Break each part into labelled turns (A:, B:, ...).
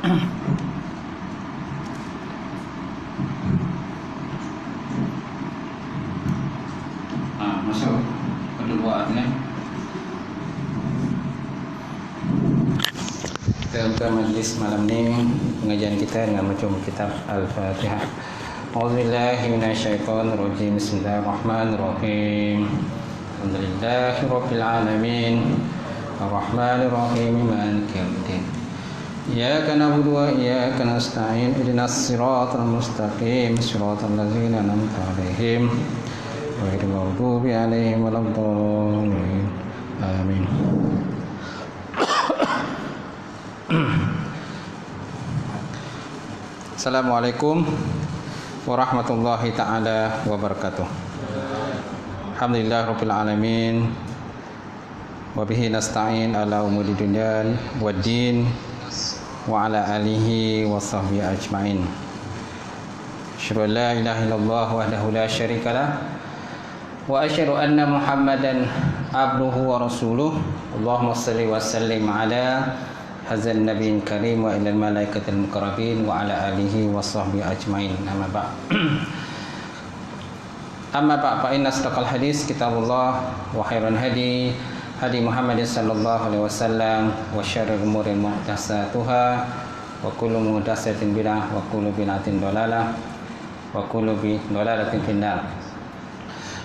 A: Masuk kedua ni. Kita buka majlis malam ni, pengajian kita dengan macam kitab Al-Fatihah. A'udzubillahi minasyaitonirrajim. Bismillahirrahmanirrahim. Alhamdulillahirabbil alamin. Ar-Rahmanir Rahim. Maliki yaumiddin. Iyyaka na'budu wa iyyaka nasta'in. Ihdinas siratal mustaqim. Siratal ladzina an'amta 'alaihim ghairil maghdubi 'alaihim waladdallin. Amin. Assalamualaikum warahmatullahi taala wabarakatuh. Alhamdulillah rabbil alamin. Wa bihi nasta'in ala umuri dunya waddin wa ala alihi wa sahbihi ajma'in. Asyhadu an la ilaha illallah wahdahu la syarikalah wa asyhadu anna Muhammadan abduhu wa rasuluh. Allahumma shalli wa sallim ala hadzal nabiyil karim wa ilal malaikatil muqarrabin wa ala alihi wa sahbihi ajma'in. Amma ba'd. Amma ba'd, fa inna asdaqal hadis kitabullah wa khairan hadi Muhammad sallallahu alaihi wasallam wa syarrul umuri muhdatsatuha wa kullu muhdatsatin bid'ah wa kullu bid'atin dhalalah wa kullu dhalalatin finnar.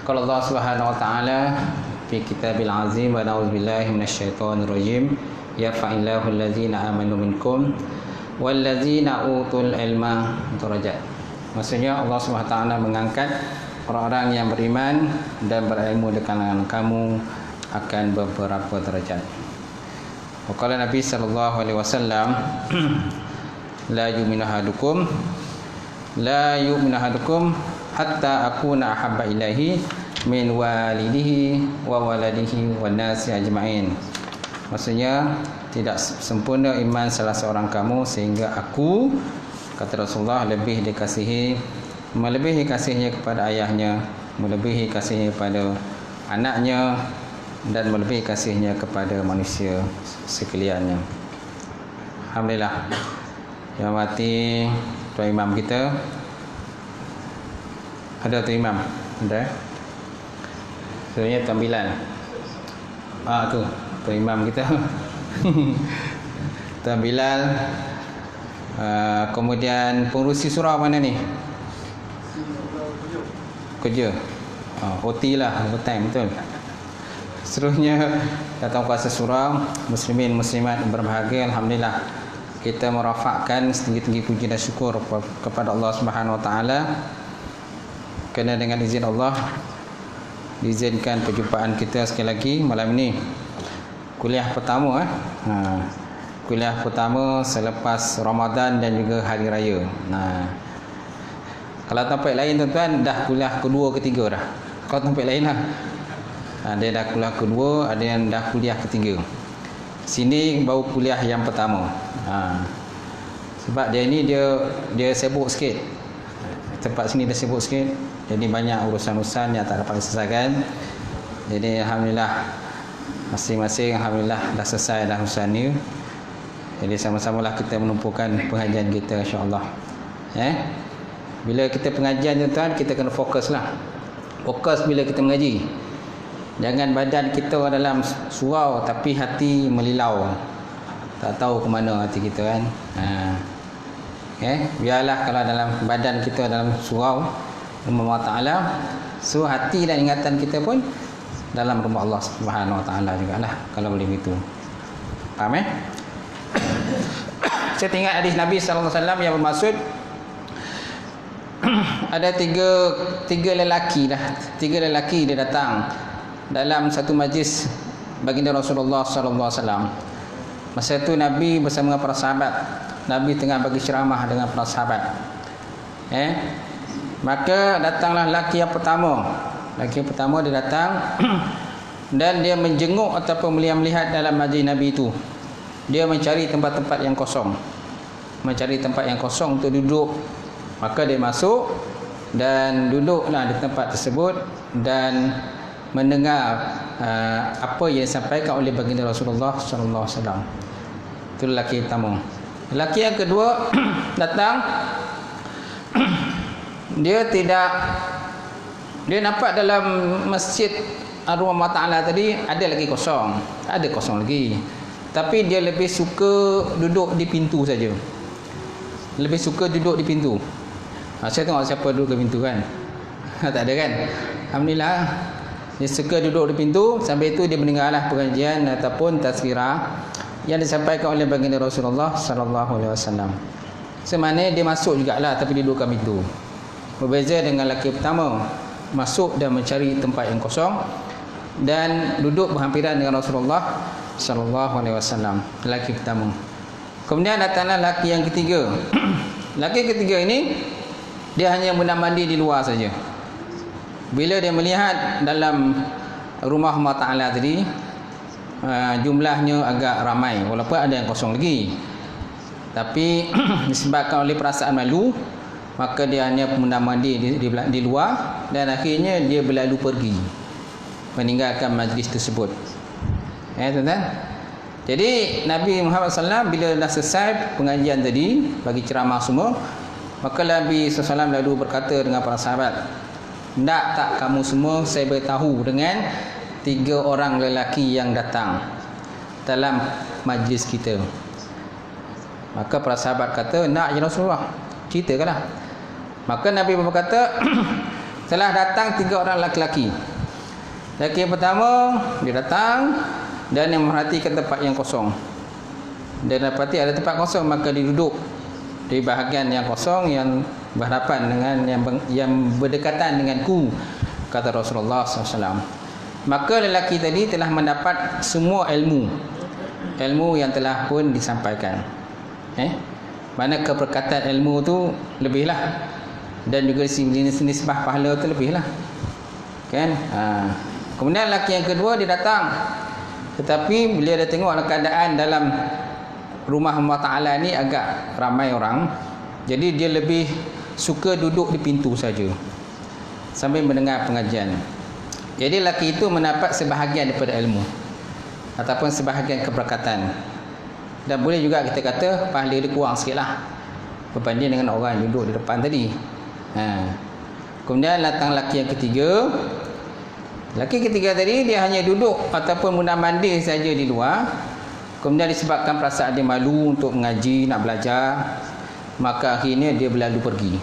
A: Qala Allah Subhanahu wa taala fi kitabil azim wa na'udzubillahi minasyaitonir rajim. Yarfa'illahu allazina amanu minkum wallazina utul ilma darajat. Maksudnya Allah Subhanahu wa taala mengangkat orang-orang yang beriman dan berilmu di kalangan kamu akan beberapa derajat. Waqala Nabi sallallahu alaihi wasallam, la yu'minu ahadukum hatta akuna ahabba ilaihi min walidihi wa waladihi wan nasi ajma'in. Maksudnya tidak sempurna iman salah seorang kamu sehingga aku, kata Rasulullah, melebihi kasihnya kepada ayahnya, melebihi kasihnya kepada anaknya, dan melebihi kasihnya kepada manusia sekaliannya. Alhamdulillah. Yang mati tuan imam kita. Ada tuan imam? Ada? Sebenarnya tuan Bilal. Tu tuan imam kita. Tuan Bilal. Kemudian pengurusi surau mana ni? Kerja. OT lah, overtime, betul. Seterusnya datang kuasa surau, muslimin muslimat berbahagia. Alhamdulillah, kita merafakkan setinggi-tinggi puji dan syukur kepada Allah Subhanahu wa taala kerana dengan izin Allah diizinkan perjumpaan kita sekali lagi malam ini. Kuliah pertama kuliah pertama selepas Ramadan dan juga hari raya. Kalau tempat lain tuan-tuan dah kuliah kedua ketiga dah. Kalau tempat lain lah, ada dah kuliah kedua, ada yang dah kuliah ketiga. Sini baru kuliah yang pertama. Sebab dia ni dia sibuk sikit. Tempat sini dia sibuk sikit, jadi banyak urusan-urusan yang tak dapat diselesaikan. Jadi alhamdulillah masing-masing alhamdulillah dah selesai dah urusan ni. Jadi sama-samalah kita menumpukan pengajian kita insya-Allah. Bila kita pengajian tuan-tuan, kita kena fokuslah. Fokus bila kita mengaji. Jangan badan kita dalam surau tapi hati melilau. Tak tahu ke mana hati kita kan. Biarlah kalau dalam badan kita dalam surau rumah Allah Ta'ala, so hati dan ingatan kita pun dalam rumah Allah Subhanahu Wa Ta'ala jugalah, kalau boleh begitu. Faham Saya tengok hadis Nabi sallallahu alaihi wasallam yang bermaksud ada tiga lelaki dia datang dalam satu majlis baginda Rasulullah sallallahu alaihi wasallam. Masa itu Nabi bersama para sahabat. Nabi tengah bagi ceramah dengan para sahabat. Maka datanglah lelaki yang pertama. Lelaki yang pertama dia datang dan dia menjenguk ataupun melihat dalam majlis Nabi itu. Dia mencari tempat-tempat yang kosong. Mencari tempat yang kosong untuk duduk. Maka dia masuk dan duduklah di tempat tersebut dan mendengar apa yang disampaikan oleh baginda Rasulullah sallallahu alaihi wasallam. Itu lelaki pertama. Lelaki yang kedua datang, dia nampak dalam masjid Ar-Rumah Ta'ala tadi ada lagi kosong. Ada kosong lagi. Tapi dia lebih suka duduk di pintu saja. Lebih suka duduk di pintu. Saya tengok siapa duduk di pintu kan. Tak ada kan. Alhamdulillah. Dia suka duduk di pintu. Sampai itu dia mendengarlah pengajian ataupun tazkirah yang disampaikan oleh baginda Rasulullah sallallahu alaihi wasallam. Semana dia masuk jugalah tapi dia duduk kat pintu. Berbeza dengan lelaki pertama, masuk dan mencari tempat yang kosong dan duduk berhampiran dengan Rasulullah sallallahu alaihi wasallam. Lelaki pertama. Kemudian datanglah lelaki yang ketiga. Lelaki ketiga ini dia hanya mandi di luar saja. Bila dia melihat dalam rumah Allah Ta'ala tadi, jumlahnya agak ramai, walaupun ada yang kosong lagi. Tapi disebabkan oleh perasaan malu, maka dia hanya mandi di luar dan akhirnya dia berlalu pergi, meninggalkan majlis tersebut. Tuan-tuan. Jadi Nabi Muhammad SAW bila dah selesai pengajian tadi, bagi ceramah semua, maka Nabi SAW lalu berkata dengan para sahabat, "Hendak tak kamu semua saya beritahu dengan 3 orang lelaki yang datang dalam majlis kita?" Maka para sahabat kata, "Nak ya Rasulullah, ceritakanlah." Maka Nabi berkata, "Telah datang 3 orang lelaki. Lelaki yang pertama dia datang dan yang memperhatikan tempat yang kosong. Dan dapati ada tempat kosong, maka dia duduk di bahagian yang kosong yang berhadapan dengan yang berdekatan denganku," kata Rasulullah SAW. Maka lelaki tadi telah mendapat semua ilmu yang telah pun disampaikan. Mana keberkatan ilmu tu lebihlah, dan juga nisbah pahala tu lebihlah, kan? Kemudian lelaki yang kedua dia datang, tetapi bila dia tengok keadaan dalam rumah Allah Ta'ala ni agak ramai orang, jadi dia lebih suka duduk di pintu saja sambil mendengar pengajian. Jadi lelaki itu mendapat sebahagian daripada ilmu ataupun sebahagian keberkatan. Dan boleh juga kita kata pahala dia kurang sikit lah berbanding dengan orang yang duduk di depan tadi. Kemudian datang lelaki yang ketiga. Lelaki ketiga tadi dia hanya duduk ataupun mandi saja di luar. Kemudian disebabkan perasaan dia malu untuk mengaji, nak belajar, maka akhirnya dia berlalu pergi.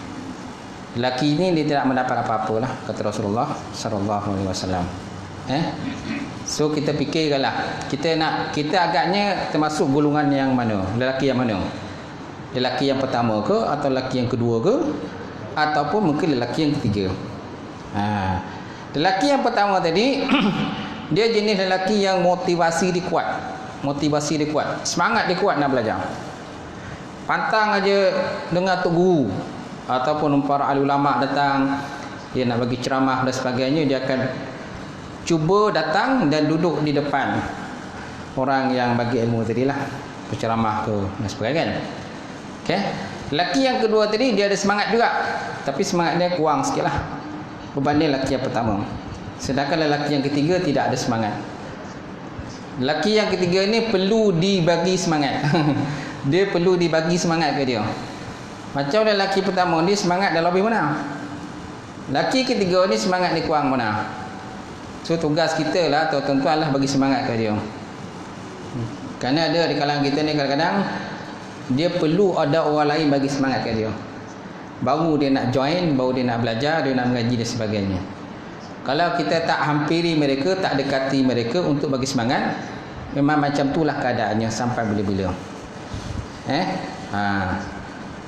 A: Lelaki ini dia tidak mendapat apa-apa lah, kata Rasulullah sallallahu alaihi wasallam. So kita fikirkanlah, kita agaknya termasuk golongan yang mana? Lelaki yang mana? Lelaki yang pertama ke, atau lelaki yang kedua ke, ataupun mungkin lelaki yang ketiga? Lelaki yang pertama tadi dia jenis lelaki yang motivasi dia kuat. Semangat dia kuat nak belajar. Pantang aja dengar tok guru ataupun para ahli ulama datang, dia nak bagi ceramah dan sebagainya, dia akan cuba datang dan duduk di depan orang yang bagi ilmu tadilah, berceramah ke dan sebagainya. Okey. Lelaki yang kedua tadi dia ada semangat juga, tapi semangat dia kurang sikitlah berbanding lelaki yang pertama. Sedangkan lelaki yang ketiga tidak ada semangat. Lelaki yang ketiga ni perlu dibagi semangat. Dia perlu dibagi semangat ke dia. Macam lelaki pertama ni semangat dah lebih mana. Lelaki ketiga ni semangat dia kurang mana. So tugas kita lah, tuan-tuan lah, bagi semangat ke dia. Kerana ada di kalangan kita ni kadang-kadang dia perlu ada orang lain bagi semangat ke dia, baru dia nak join, baru dia nak belajar, dia nak mengaji dan sebagainya. Kalau kita tak hampiri mereka, tak dekati mereka untuk bagi semangat, memang macam itulah keadaannya sampai bila-bila.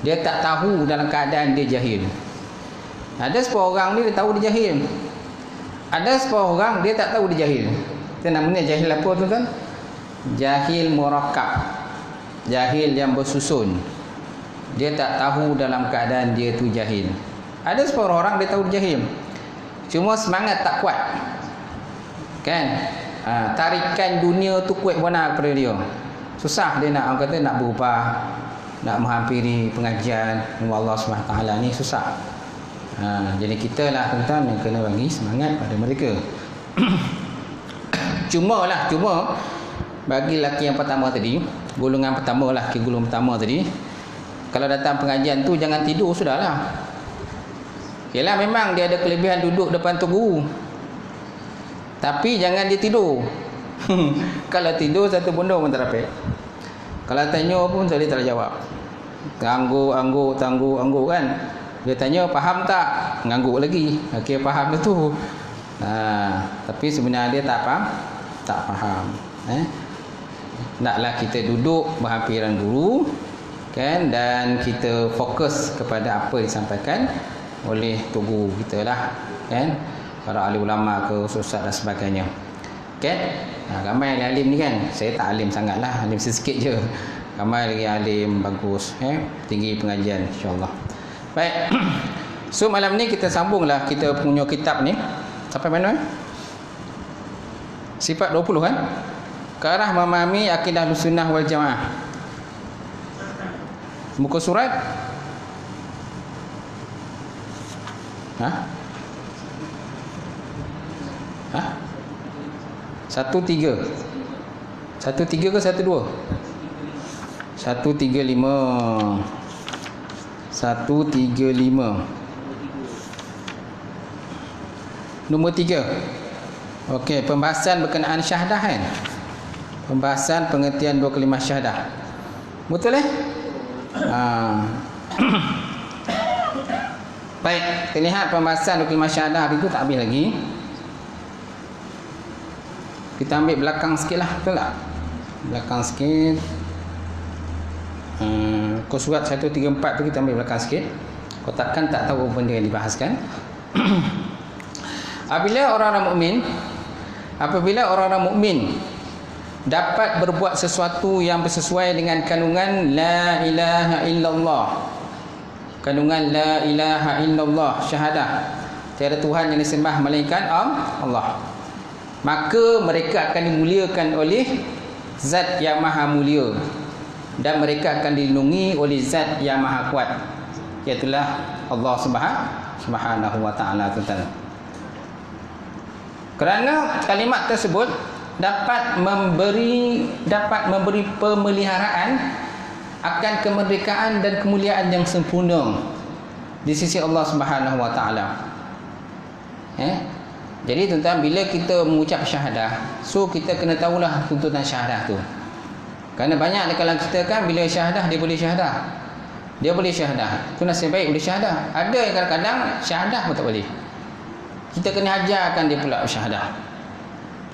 A: Dia tak tahu dalam keadaan dia jahil. Ada sebuah orang ni dia tahu dia jahil. Ada sebuah orang dia tak tahu dia jahil. Itu namanya jahil apa tuan-tuan? Jahil murakkab. Jahil yang bersusun. Dia tak tahu dalam keadaan dia tu jahil. Ada sebuah orang dia tahu dia jahil, cuma semangat tak kuat, kan? Tarikan dunia tu kuat benar kepada dia. Susah dia nak, orang kata nak berubah, nak menghampiri pengajian Allah SWT ni susah. Jadi kita lah tuan-tuan yang kena bagi semangat pada mereka. Cuma bagi lelaki yang pertama tadi, golongan pertama lah, golongan pertama tadi. Kalau datang pengajian tu jangan tidur sudahlah. Yalah memang dia ada kelebihan duduk depan tu guru, tapi jangan dia tidur. Kalau tidur satu benda pun tak dapat. Kalau tanya pun saya tak jawab. Angguk kan. Dia tanya faham tak? Ngangguk lagi. Okey faham tu. Tapi sebenarnya dia tak faham. Tak faham. Naklah kita duduk berhampiran guru kan, dan kita fokus kepada apa yang disampaikan oleh tu guru kita lah kan, para ahli ulama ke ustaz dan sebagainya. Okey. Ramai alim ni kan. Saya tak alim sangatlah, alim sikit je. Ramai lagi alim bagus, tinggi pengajian insya-Allah. Baik. So malam ni kita sambunglah kita punya kitab ni. Sampai mana? Sifat 20 kan? Ke arah memahami akidah Ahlussunnah wal Jamaah. Muka surat? Hah? 13 ke 12? 135. 135. Nombor 3. Okey, pembahasan berkenaan syahadah kan? Pembahasan pengertian dua kalimah syahadah. Betul Baik, kita lihat pembahasan dua kalimah syahadah itu tak habis lagi. Kita ambil belakang sikit lah, betul tak? Belakang sikit. Kau surat 134 tu kita ambil belakang sikit. Kau takkan tak tahu benda yang dibahaskan. Apabila orang-orang mukmin dapat berbuat sesuatu yang bersesuai dengan kandungan la ilaha illallah, kandungan la ilaha illallah, syahadah tiada Tuhan yang disembah melainkan Allah, maka mereka akan dimuliakan oleh Zat yang maha mulia, dan mereka akan dilindungi oleh Zat yang maha kuat, iaitulah Allah Subhanahu wa ta'ala. Kerana kalimat tersebut dapat memberi pemeliharaan akan kemerdekaan dan kemuliaan yang sempurna di sisi Allah Subhanahu wa ta'ala. Jadi tuan-tuan, bila kita mengucap syahadah, so kita kena tahulah tuntutan syahadah tu. Kerana banyak di kalangan kita kan, bila syahadah dia boleh syahadah. Dia boleh syahadah. Itu nasib baik boleh syahadah. Ada yang kadang-kadang syahadah pun tak boleh. Kita kena ajarkan dia pula syahadah.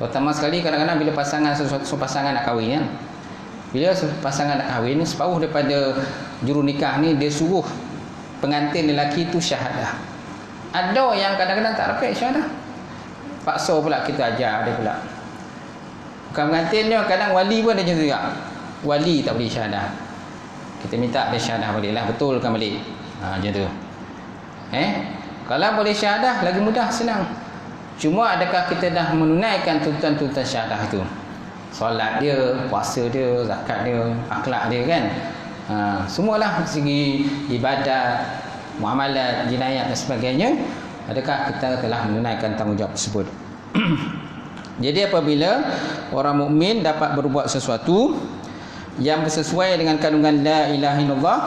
A: Terutama sekali kadang-kadang bila pasangan nak kahwin kan. Bila pasangan nak kahwin, separuh daripada juru nikah ni dia suruh pengantin lelaki tu syahadah. Ada yang kadang-kadang tak dapat syahadah, paksa pula kita ajar dia pula. Bukan pengantin dia, kadang wali pun ada macam tu juga. Wali tak boleh syahadah, kita minta dia syahadah balik lah, betulkan balik. Macam tu. Kalau boleh syahadah lagi mudah, senang. Cuma adakah kita dah menunaikan tuntutan-tuntutan syahadah itu? Solat dia, puasa dia, zakat dia, akhlak dia kan. Semualah segi ibadat, muamalat, jinayat dan sebagainya. Adakah kita telah menunaikan tanggungjawab tersebut? Jadi apabila orang mukmin dapat berbuat sesuatu yang bersesuai dengan kandungan la ilaha illallah,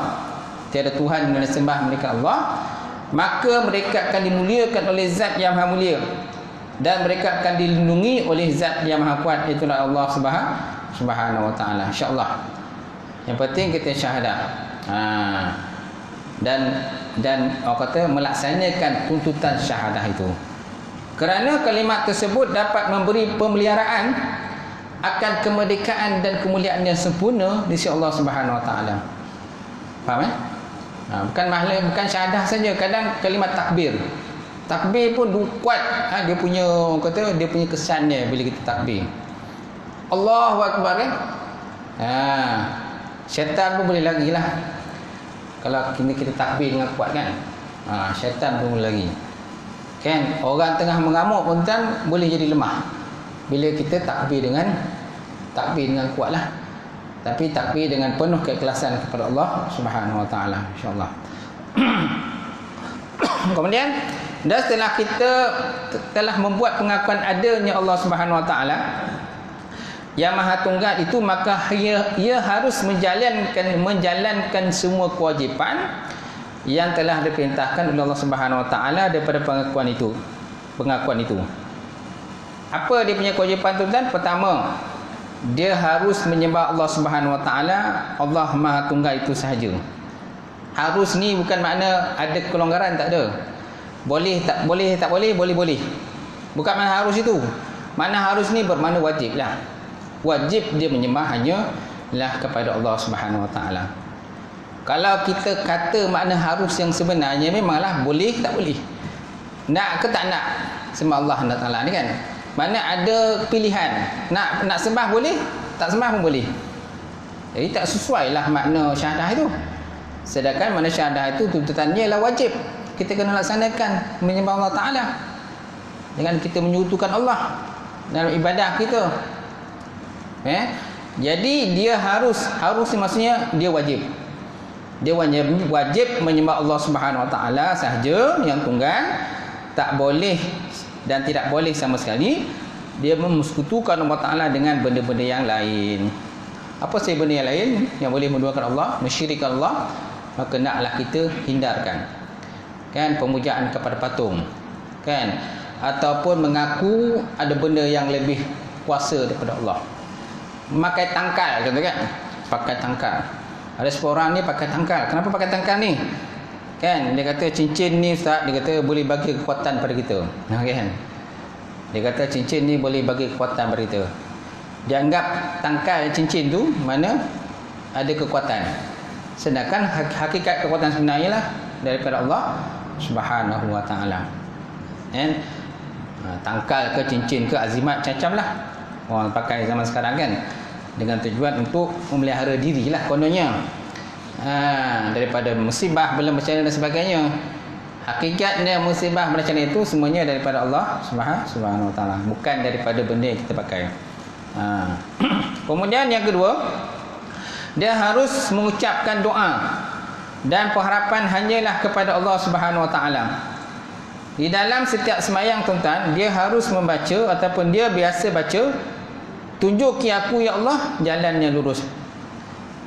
A: tiada Tuhan yang disembah melainkan Allah, maka mereka akan dimuliakan oleh Zat yang maha mulia, dan mereka akan dilindungi oleh Zat yang maha kuat, itulah Allah Subhanahu wa ta'ala. InsyaAllah. Yang penting kita syahadah. Dan orang kata melaksanakan tuntutan syahadah itu. Kerana kalimat tersebut dapat memberi pemeliharaan akan kemerdekaan dan kemuliaan yang sempurna di sisi Allah Subhanahu wa ta'ala. Faham bukan syahadah saja, kadang kalimat takbir pun kuat. Dia punya kesannya bila kita takbir. Allahu akbar kan. Syaitan pun boleh lagi lah kalau kita takbir dengan kuat kan. Syaitan pun boleh lagi kan. Orang tengah mengamuk pun kan boleh jadi lemah bila kita takbir dengan kuat lah. Tapi takbir dengan penuh keikhlasan kepada Allah Subhanahu wa ta'ala, insya-Allah. Kemudian, dan setelah kita telah membuat pengakuan adanya Allah Subhanahu wa ta'ala, yang Maha Tunggal itu, maka ia harus menjalankan semua kewajipan yang telah diperintahkan oleh Allah Subhanahu Wa Taala daripada pengakuan itu. Apa dia punya kewajipan tu kan? Pertama, dia harus menyembah Allah Subhanahu Wa Taala, Allah Maha Tunggal itu sahaja. Harus ni bukan makna ada kelonggaran, tak ada. Boleh tak boleh, tak boleh, boleh. Bukan makna harus itu. Makna harus ni bermakna wajib lah. Wajib dia menyembah hanya lah kepada Allah Subhanahu Wa Taala. Kalau kita kata makna harus yang sebenarnya, memanglah boleh tak boleh. Nak ke tak nak sembah Allah Taala ni kan? Mana ada pilihan. Nak sembah boleh, tak sembah pun boleh. Jadi tak sesuai lah makna syahadah itu. Sedangkan makna syahadah itu tuntutannya ialah wajib. Kita kena laksanakan menyembah Allah Taala dengan kita menyekutukan Allah dalam ibadah kita. Jadi dia harus ni maksudnya dia wajib. Dia wajib menyembah Allah Subhanahu Wa Taala sahaja yang tunggal. Tak boleh dan tidak boleh sama sekali dia memsekutukan Allah Taala dengan benda-benda yang lain. Apa sahaja benda yang lain yang boleh menduakan Allah, mensyirikkan Allah, maka naklah kita hindarkan. Kan, pemujaan kepada patung, kan, ataupun mengaku ada benda yang lebih kuasa daripada Allah. Memakai tangkal contoh kan, pakai tangkal. Ada seorang ni pakai tangkal. Kenapa pakai tangkal ni? Kan, dia kata cincin ni Ustaz, dia kata boleh bagi kekuatan pada kita. Kan? Dia kata cincin ni boleh bagi kekuatan pada kita. Dia anggap tangkal cincin tu mana ada kekuatan. Sedangkan hakikat kekuatan sebenarnya lah daripada Allah Subhanahu Wa Taala. Kan? Tangkal ke cincin ke azimat macam lah orang pakai zaman sekarang kan, dengan tujuan untuk memelihara diri lah kononnya, daripada musibah, bela bencana dan sebagainya. Hakikatnya musibah bencana itu semuanya daripada Allah Subhanahu Wa Taala, bukan daripada benda yang kita pakai. Kemudian yang kedua, dia harus mengucapkan doa dan pengharapan hanyalah kepada Allah Subhanahu Wa Taala. Di dalam setiap sembahyang tuan-tuan, dia harus membaca ataupun dia biasa baca, tunjuki aku ya Allah jalan yang lurus.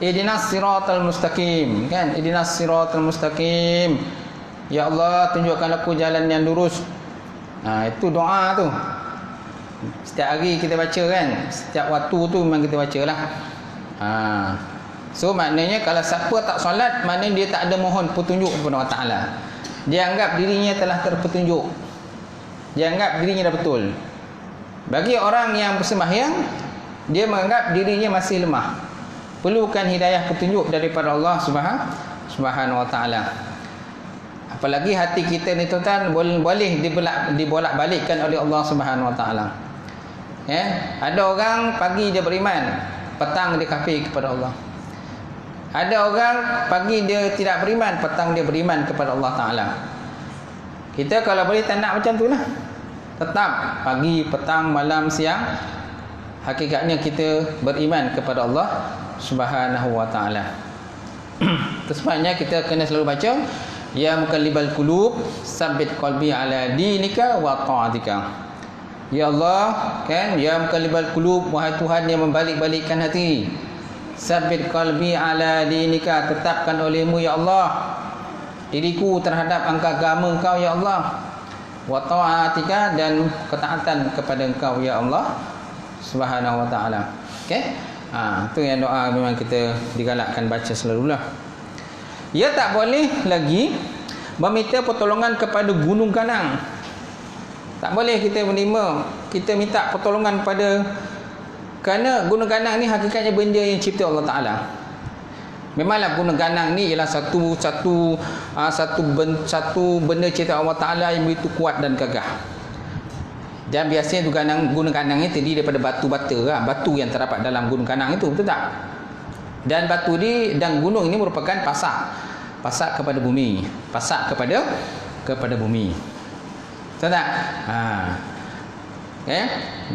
A: Ihdinas siratal mustaqim, kan? Ihdinas siratal mustaqim. Ya Allah, tunjukkan aku jalan yang lurus. Itu doa tu. Setiap hari kita baca kan, setiap waktu tu memang kita bacalah. So maknanya kalau siapa tak solat, maknanya dia tak ada mohon petunjuk kepada Allah Taala. Dia anggap dirinya telah terpetunjuk. Dia anggap dirinya dah betul. Bagi orang yang bersembahyang, dia menganggap dirinya masih lemah, perlukan hidayah petunjuk daripada Allah Subhanahu Wa Taala. Apalagi hati kita ni tuan-tuan boleh dibolak-balikkan oleh Allah Subhanahu Wa Taala. Ada orang pagi dia beriman, petang dia kafir kepada Allah. Ada orang pagi dia tidak beriman, petang dia beriman kepada Allah Taala. Kita kalau boleh tak nak macam tu lah. Tetap pagi, petang, malam, siang, hakikatnya kita beriman kepada Allah Subhanahu Wa Taala. Sebabnya kita kena selalu baca, ya muqallibal qulub, tsabbit qalbi ala dinika wa ta'atika. Ya Allah, kan, ya muqallibal qulub, wahai Tuhan yang membalik-balikkan hati, tsabbit qalbi ala dinika, tetapkan olehmu ya Allah diriku terhadap agama Engkau ya Allah, wa ta'atika, dan ketaatan kepada Engkau ya Allah Subhanahu Wa Taala. Okey? Itu yang doa memang kita digalakkan baca selalulah. Ia tak boleh lagi meminta pertolongan kepada gunung ganang. Tak boleh kita minta pertolongan pada, kerana gunung ganang ni hakikatnya benda yang cipta Allah Taala. Memanglah gunung ganang ni ialah satu benda cipta Allah Taala yang begitu kuat dan gagah. Dan biasanya tu gunung ganang ni terdiri daripada batu bata lah, batu yang terdapat dalam gunung ganang itu, betul tak? Dan batu ni dan gunung ini merupakan pasak kepada bumi, pasak kepada bumi. Betul tak? Okay?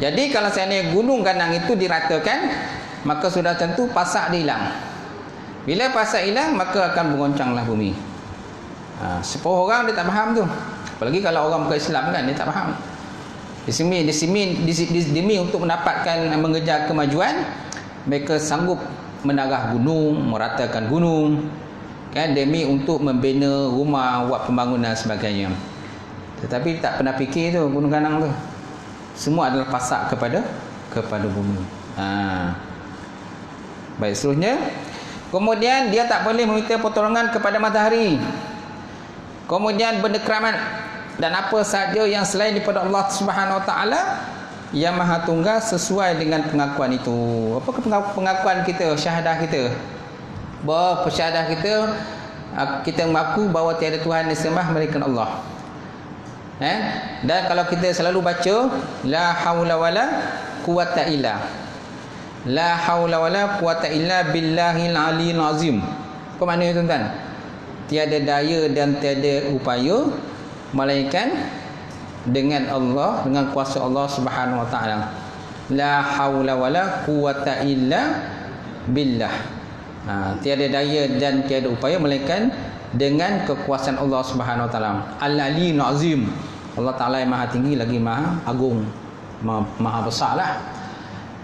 A: Jadi kalau seandainya gunung ganang itu diratakan, maka sudah tentu pasak dia hilang. Bila pasak hilang, maka akan bergoncanglah bumi. Sepuh orang dia tak faham tu. Apalagi kalau orang bukan Islam kan, dia tak faham. Demi untuk mendapatkan mengejar kemajuan, mereka sanggup menarah gunung, meratakan gunung, kan, demi untuk membina rumah, buat pembangunan sebagainya. Tetapi tak pernah fikir tu gunung ganang tu. Semua adalah pasak kepada bumi. Baik, seterusnya. Kemudian dia tak boleh meminta pertolongan kepada matahari. Kemudian benda keramat dan apa sahaja yang selain daripada Allah Subhanahu Wa Taala yang Maha Tunggal sesuai dengan pengakuan itu. Apakah pengakuan kita, syahadah kita? Bahawa syahadah kita mengaku bahawa tiada Tuhan yang disembah melainkan Allah. Dan kalau kita selalu baca la haula wala quwata illa, la haula wala quwata illa billahil aliyil azim. Apa maknanya tuan-tuan? Tiada daya dan tiada upaya melainkan dengan Allah, dengan kuasa Allah Subhanahu Wa Taala. La haula wala quwata illa billah. Tiada daya dan tiada upaya melainkan dengan kekuasaan Allah Subhanahu Wa Taala. Al-aliyil azim. Allah Ta'ala yang maha tinggi lagi maha agung, maha besar lah.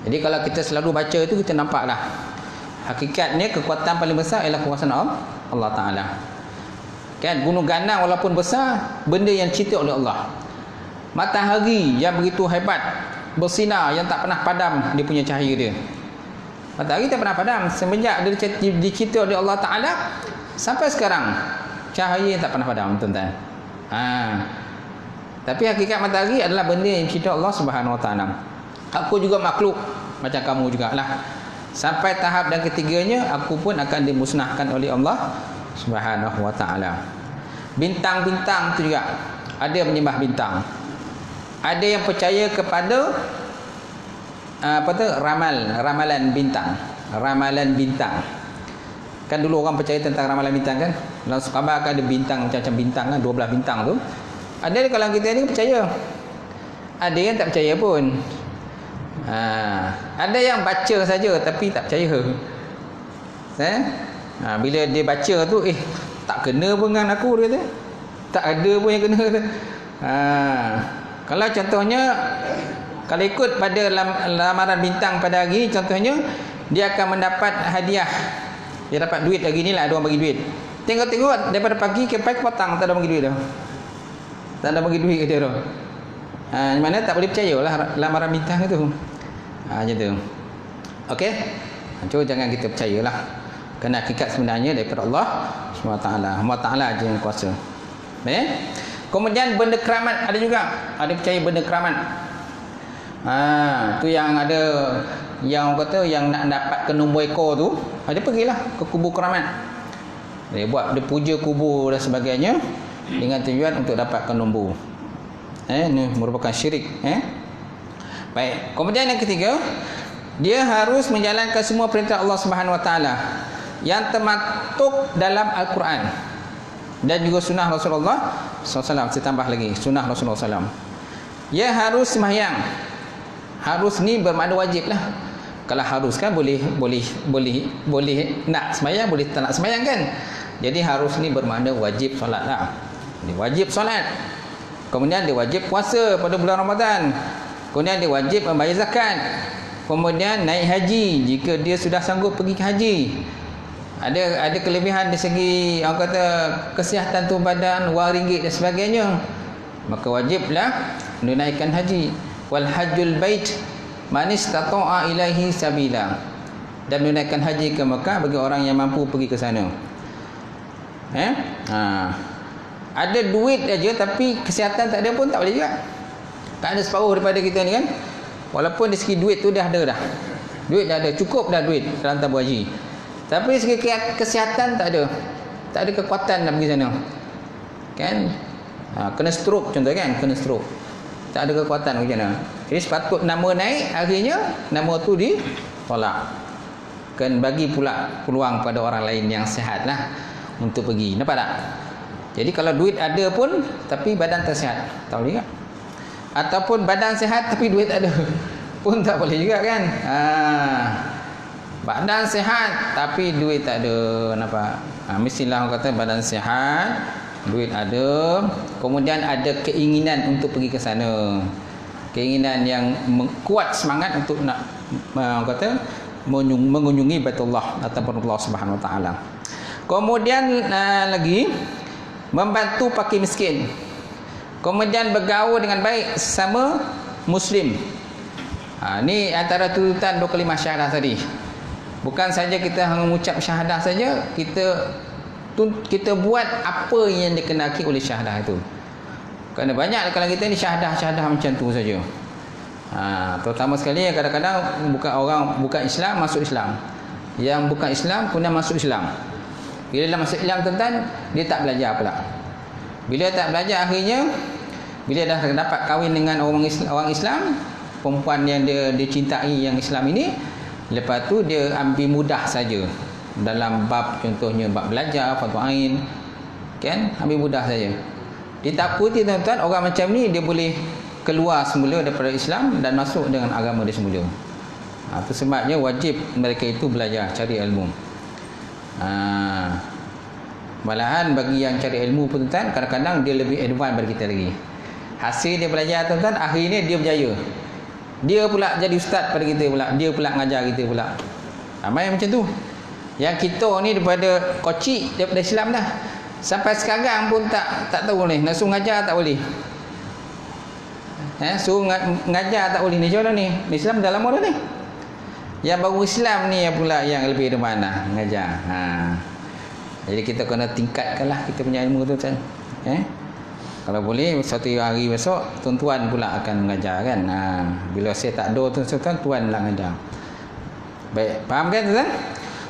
A: Jadi kalau kita selalu baca itu, kita nampak lah hakikatnya kekuatan paling besar ialah kekuasaan Allah Ta'ala. Kan, gunung ganang walaupun besar, benda yang dicipta oleh Allah. Matahari yang begitu hebat, bersinar, yang tak pernah padam dia punya cahaya dia. Matahari tak pernah padam semenjak dia dicipta oleh Allah Ta'ala sampai sekarang, cahaya yang tak pernah padam, tuan-tuan. Tapi hakikat matahari adalah benda yang dicipta Allah Subhanahu Wa Taala. Aku juga makhluk macam kamu jugalah. Sampai tahap dan ketiganya, aku pun akan dimusnahkan oleh Allah Subhanahu Wa Taala. Bintang-bintang tu juga ada yang menyembah bintang. Ada yang percaya kepada ramalan bintang. Ramalan bintang. Kan dulu orang percaya tentang ramalan bintang kan. Dalam khabar kan ada bintang macam-macam bintang kan, 12 bintang tu. Ada kalau kita ni percaya, ada yang tak percaya pun. Ada yang baca saja tapi tak percaya. Bila dia baca tu, tak kena pun dengan aku, dia kata. Tak ada pun yang kena. Kalau contohnya, kalau ikut pada lamaran bintang pada hari, contohnya dia akan mendapat hadiah. Dia dapat duit hari ni lah, ada orang bagi duit. Tengok-tengok daripada pagi ke pagi petang tak ada bagi duit dah. Tak ada bagi duit ke dia tu. Mana tak boleh percaya lah lamaran bintang tu. Macam tu. Okey. Cuma jangan kita percayalah. Kerana hakikat sebenarnya daripada Allah SWT. Allah Ta'ala je yang kuasa. Kemudian benda keramat ada juga. Ada percaya benda keramat. Tu yang ada, yang kata yang nak dapat ke nombor ekor tu, dia pergilah ke kubur keramat. Dia buat, dia puja kubur dan sebagainya dengan tujuan untuk dapatkan nombor. Ini merupakan syirik. Baik. Kemudian yang ketiga, dia harus menjalankan semua perintah Allah Subhanahu Wa Taala yang termaktub dalam Al-Quran dan juga sunnah Rasulullah SAW. Saya tambah lagi sunnah Rasulullah SAW. Dia harus sembahyang. Harus ni bermakna wajib lah. Kalau harus kan boleh nak sembahyang, boleh tak nak sembahyang kan. Jadi harus ni bermakna wajib solat lah. Dia wajib solat. Kemudian dia wajib puasa pada bulan Ramadan. Kemudian dia wajib membayar zakat. Kemudian naik haji jika dia sudah sanggup pergi ke haji. Ada kelebihan dari segi orang kata kesihatan tubuh badan, wang ringgit dan sebagainya. Maka wajiblah menunaikan haji. Wal hajjul bait man istata'a ilaihi sabila. Dan menunaikan haji ke Mekah bagi orang yang mampu pergi ke sana. Ada duit aja tapi kesihatan tak ada pun tak boleh juga. Tak ada separuh daripada kita ni kan. Walaupun dari segi duit tu dah ada dah. Duit dah ada, cukup dah duit dalam tabung haji. Tapi dari segi kesihatan tak ada. Tak ada kekuatan nak pergi sana. Kan? Kena stroke contoh kan, kena stroke. Tak ada kekuatan macam mana. Jadi sepatut nama naik, akhirnya nama tu ditolak. Kan bagi pula peluang pada orang lain yang sihat lah untuk pergi. Nampak tak? Jadi kalau duit ada pun tapi badan tak sihat, tak boleh tak? Ataupun badan sihat tapi duit tak ada pun tak boleh juga kan. Badan sihat tapi duit tak ada, nampak? Mestilah orang kata badan sihat, duit ada, kemudian ada keinginan untuk pergi ke sana. keinginan yang kuat semangat untuk nak mengunjungi Baitullah ataupun Allah Subhanahu Wa Taala. Kemudian lagi membantu fakir miskin. Kemudian bergaul dengan baik sesama muslim. Ni antara tuntutan dua kalimah syahadah tadi. Bukan saja kita mengucap syahadah saja, kita buat apa yang dikenaki oleh syahadah itu. Kerana banyak kalau kita ni syahadah macam tu saja. Terutama sekali kadang-kadang bukan Islam masuk Islam. Yang bukan Islam kemudian masuk Islam. Bila dah masuk Islam tuan-tuan, dia tak belajar pula. Bila tak belajar, akhirnya bila dah dapat kahwin dengan orang Islam, perempuan yang dia cintai yang Islam ini, lepas tu dia ambil mudah saja dalam bab, contohnya bab belajar, fardu ain, kan, ambil mudah saja. Ditakuti tuan-tuan, orang macam ni dia boleh keluar semula daripada Islam dan masuk dengan agama dia semula. Itu sebabnya wajib mereka itu belajar, cari ilmu. Malahan bagi yang cari ilmu pun tuan-tuan, kadang-kadang dia lebih advance daripada kita lagi. Hasil dia belajar tuan-tuan, akhirnya dia berjaya. Dia pula jadi ustaz pada kita pula, dia pula ngajar kita pula. Ramai macam tu. Yang kita ni daripada kocik, daripada Islam dah, sampai sekarang pun tak tahu ni, nak suruh ngajar tak boleh. Suruh ngajar tak boleh ni, macam mana ni? Islam dah lama dah ni. Yang baru Islam ni pula yang lebih mana ngajar. Jadi kita kena tingkatkanlah kita punya ilmu tu kan. Kalau boleh satu hari besok tuan-tuan pula akan mengajar kan. Bila saya tak ada tuan lah mengajar. Baik, faham kan tuan?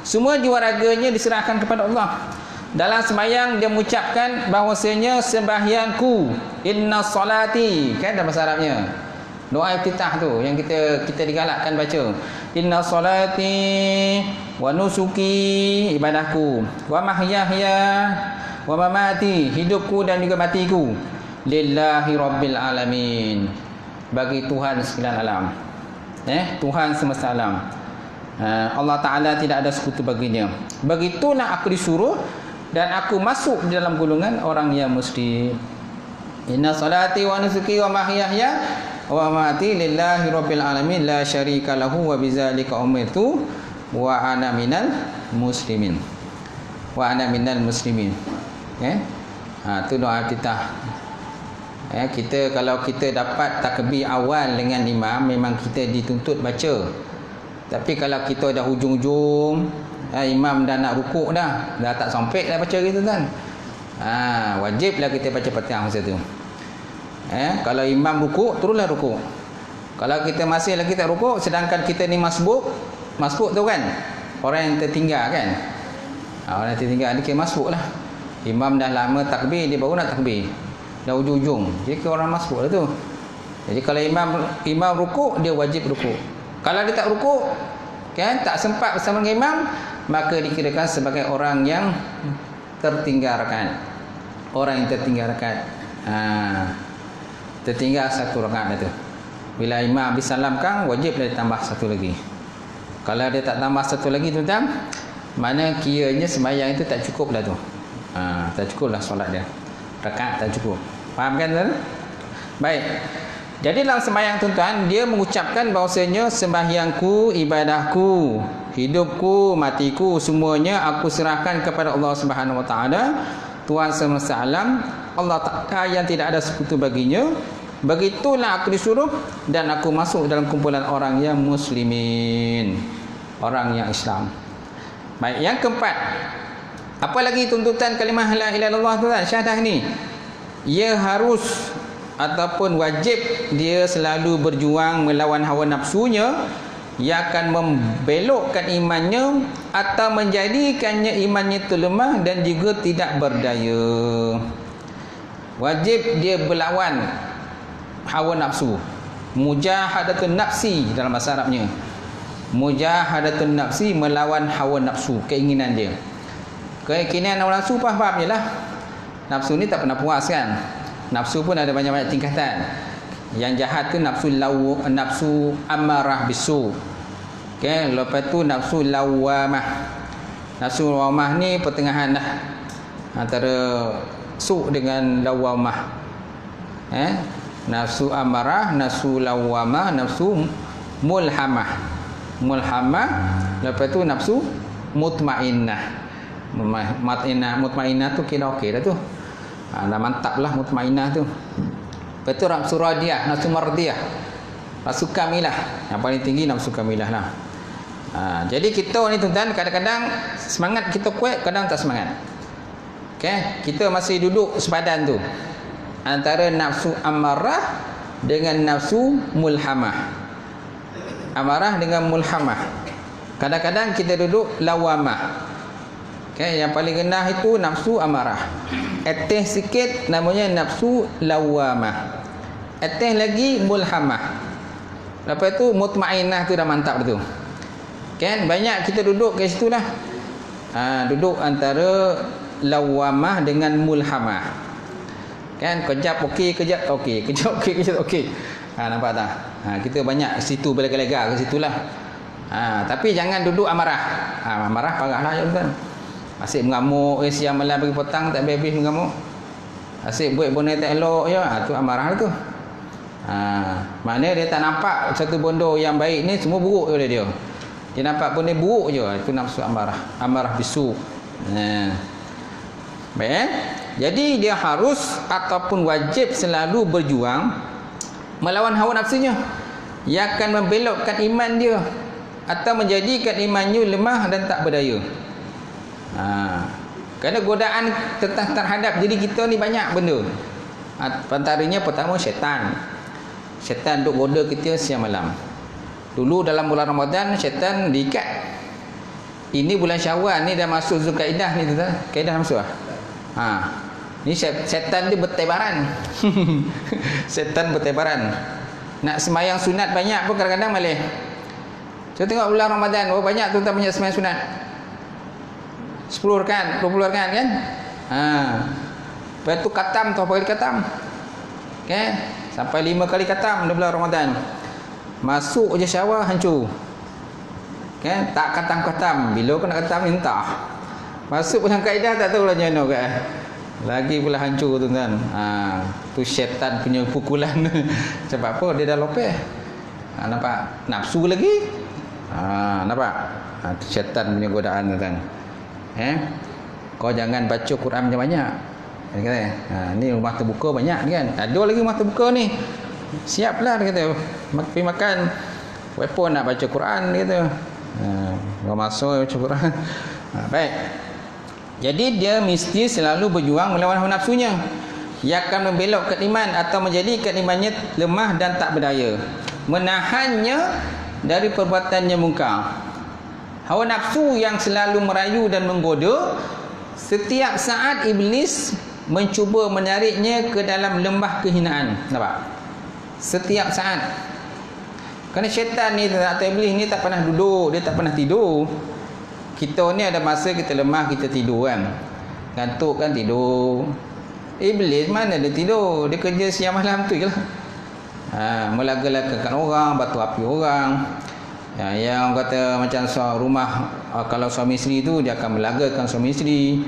A: Semua jiwa raganya diserahkan kepada Allah. Dalam sembahyang dia mengucapkan bahawasanya sembahyangku inna salati, kan dalam bahasa Arabnya. Doa iftitah tu yang kita digalakkan baca. Inna salati wa nusuki, ibadahku, wa mahyaya wa mamati, hidupku dan juga matiku, lillahi rabbil alamin, bagi Tuhan sekalian alam. Tuhan semesta alam. Allah Ta'ala tidak ada sekutu baginya. Begitulah aku disuruh dan aku masuk di dalam golongan orang yang muslim. Inna salati wa nusuki wa mahyaya wa mamati lillahi rabbil alamin la syarika lahu wa bidzalika umirtu wa ana minal muslimin. Wa ana minal muslimin. Itu doa kita. Kita kalau kita dapat takbir awal dengan imam, memang kita dituntut baca. Tapi kalau kita dah hujung-hujung, imam dah nak rukuk dah tak sampai dah baca gitu kan. Wajiblah kita baca Fatihah masa tu. Kalau imam rukuk, teruslah rukuk. Kalau kita masih lagi tak rukuk, sedangkan kita ni masbuk tu kan, orang yang tertinggal kan. Orang yang tertinggal ni kira masbuk lah. Imam dah lama takbir, dia baru nak takbir, dah hujung-hujung, jadi kira orang masbuk lah tu. Jadi kalau imam rukuk, dia wajib rukuk. Kalau dia tak rukuk, kan, tak sempat bersama dengan imam, maka dikirakan sebagai orang yang tertinggalkan. Orang yang tertinggalkan. Tertinggal satu rakaat itu. Bila imam disalamkan, wajib dia tambah satu lagi. Kalau dia tak tambah satu lagi tuan-tuan, mana kiranya sembahyang itu tak cukup dah tu. Tak cukup lah solat dia. Rakaat tak cukup. Faham kan tuan? Baik. Jadi dalam sembahyang tuan-tuan, dia mengucapkan bahawasanya sembahyangku, ibadahku, hidupku, matiku, semuanya aku serahkan kepada Allah Subhanahu Wa Taala, Tuhan semesta alam, Allah Ta'ala yang tidak ada sekutu baginya. Begitulah aku disuruh dan aku masuk dalam kumpulan orang yang muslimin, orang yang Islam. Baik, yang keempat, apa lagi tuntutan kalimah la ilaha illallah tuan, syahadah ni? Ia harus ataupun wajib dia selalu berjuang melawan hawa nafsunya yang akan membelokkan imannya atau menjadikannya imannya itu lemah dan juga tidak berdaya. Wajib dia berlawan hawa nafsu. Mujahadatun nafsi dalam bahasa Arabnya. Mujahadatun nafsi, melawan hawa nafsu, keinginan dia. Keinginan hawa nafsu faham je lah. Nafsu ni tak pernah puas kan. Nafsu pun ada banyak-banyak tingkatan. Yang jahat tu nafsu amarah bisu. Okay, lepas tu nafsu lawamah. Nafsu lawamah ni pertengahan dah antara su dengan lawamah. nafsu amarah, nafsu lawamah, nafsu mulhamah. Mulhamah, lepas tu nafsu mutmainnah. Mutmainnah tu kira okey dah tu. Dah mantap lah mutmainnah tu. Lepas tu nafsu radiyah, nafsu mardiyah, nafsu kamilah. Yang paling tinggi nafsu kamilah lah. Jadi kita ni tuan-tuan, kadang-kadang semangat kita kuat, kadang tak semangat. Okay? Kita masih duduk sepadan tu antara nafsu amarah dengan nafsu mulhamah. Amarah dengan mulhamah. Kadang-kadang kita duduk lawamah. Okay? Yang paling rendah itu nafsu amarah. Atas sikit namanya nafsu lawamah. Atas lagi mulhamah. Lepas tu mutmainnah tu dah mantap tu. Kan banyak kita duduk kat situ lah. Duduk antara lawamah dengan mulhamah. Kan kejap okey, kejap okey, kejap okey, kejap okey. Nampak tak? Kita banyak situ berlega-lega ke situlah. Tapi jangan duduk amarah. Amarah parahlah tuan. Asyik mengamuk siang malam pagi petang tak habis mengamuk. Asyik buat benda tak elok je, tu amarah tu. Maknanya dia tak nampak satu benda yang baik ni semua buruk oleh dia. Dia nampak benda buruk je, itu nafsu amarah. Amarah bisu. Baik. Jadi dia harus ataupun wajib selalu berjuang melawan hawa nafsunya yang akan membelokkan iman dia atau menjadikan imannya lemah dan tak berdaya. Kerana godaan terhadap diri kita ni banyak benda. Antaranya pertama syaitan. Syaitan duk goda kita siang malam. Dulu dalam bulan Ramadan syaitan diikat. Ini bulan Syawal ni dah masuk Zulkaidah ni tuan. Kaidah dah masuk Ni syaitan dia bertebaran. Syaitan bertebaran. Nak semayang sunat banyak pun kadang-kadang malih. Kita tengok bulan Ramadan, berapa banyak tuan-tuan punya semayang sunat? 10 rakaat, 20 rakaat kan? Lepas tu khatam tu apa kali khatam? Okay? Sampai 5 kali khatam dalam bulan Ramadan. Masuk je Syawal hancur. Kan? Tak khatam-khatam. Bila kau nak khatam ni entah. Masuk bulan Kaidah tak tahu lah macam mana kan. Lagi pula hancur tuan-tuan. Tu syaitan punya pukulan. Sebab apa? Dia dah lopeh. Nampak? Nafsu lagi. Nampak? Tu syaitan punya godaan tuan-tuan. Kau jangan baca Quran banyak-banyak. Ni rumah terbuka banyak kan. Ada lagi rumah terbuka ni. Siaplah dia kata. Pergi makan. Weapon nak baca Quran dia kata. Kau masuk baca Quran. Baik. Jadi dia mesti selalu berjuang melawan hawa nafsunya yang akan membelokkan iman atau menjadikan imannya lemah dan tak berdaya, menahannya dari perbuatannya mungkar. Hawa nafsu yang selalu merayu dan menggoda, setiap saat iblis mencuba menariknya ke dalam lembah kehinaan. Nampak? Setiap saat. Kerana syaitan ni atau iblis ni tak pernah duduk, dia tak pernah tidur. Kita ni ada masa kita lemah, kita tidur kan. Ngantuk kan tidur. Iblis mana dia tidur? Dia kerja siang malam tu je lah. Melaga-lagakan orang, batu api orang. Yang kata macam rumah, kalau suami isteri tu dia akan melagakan suami isteri.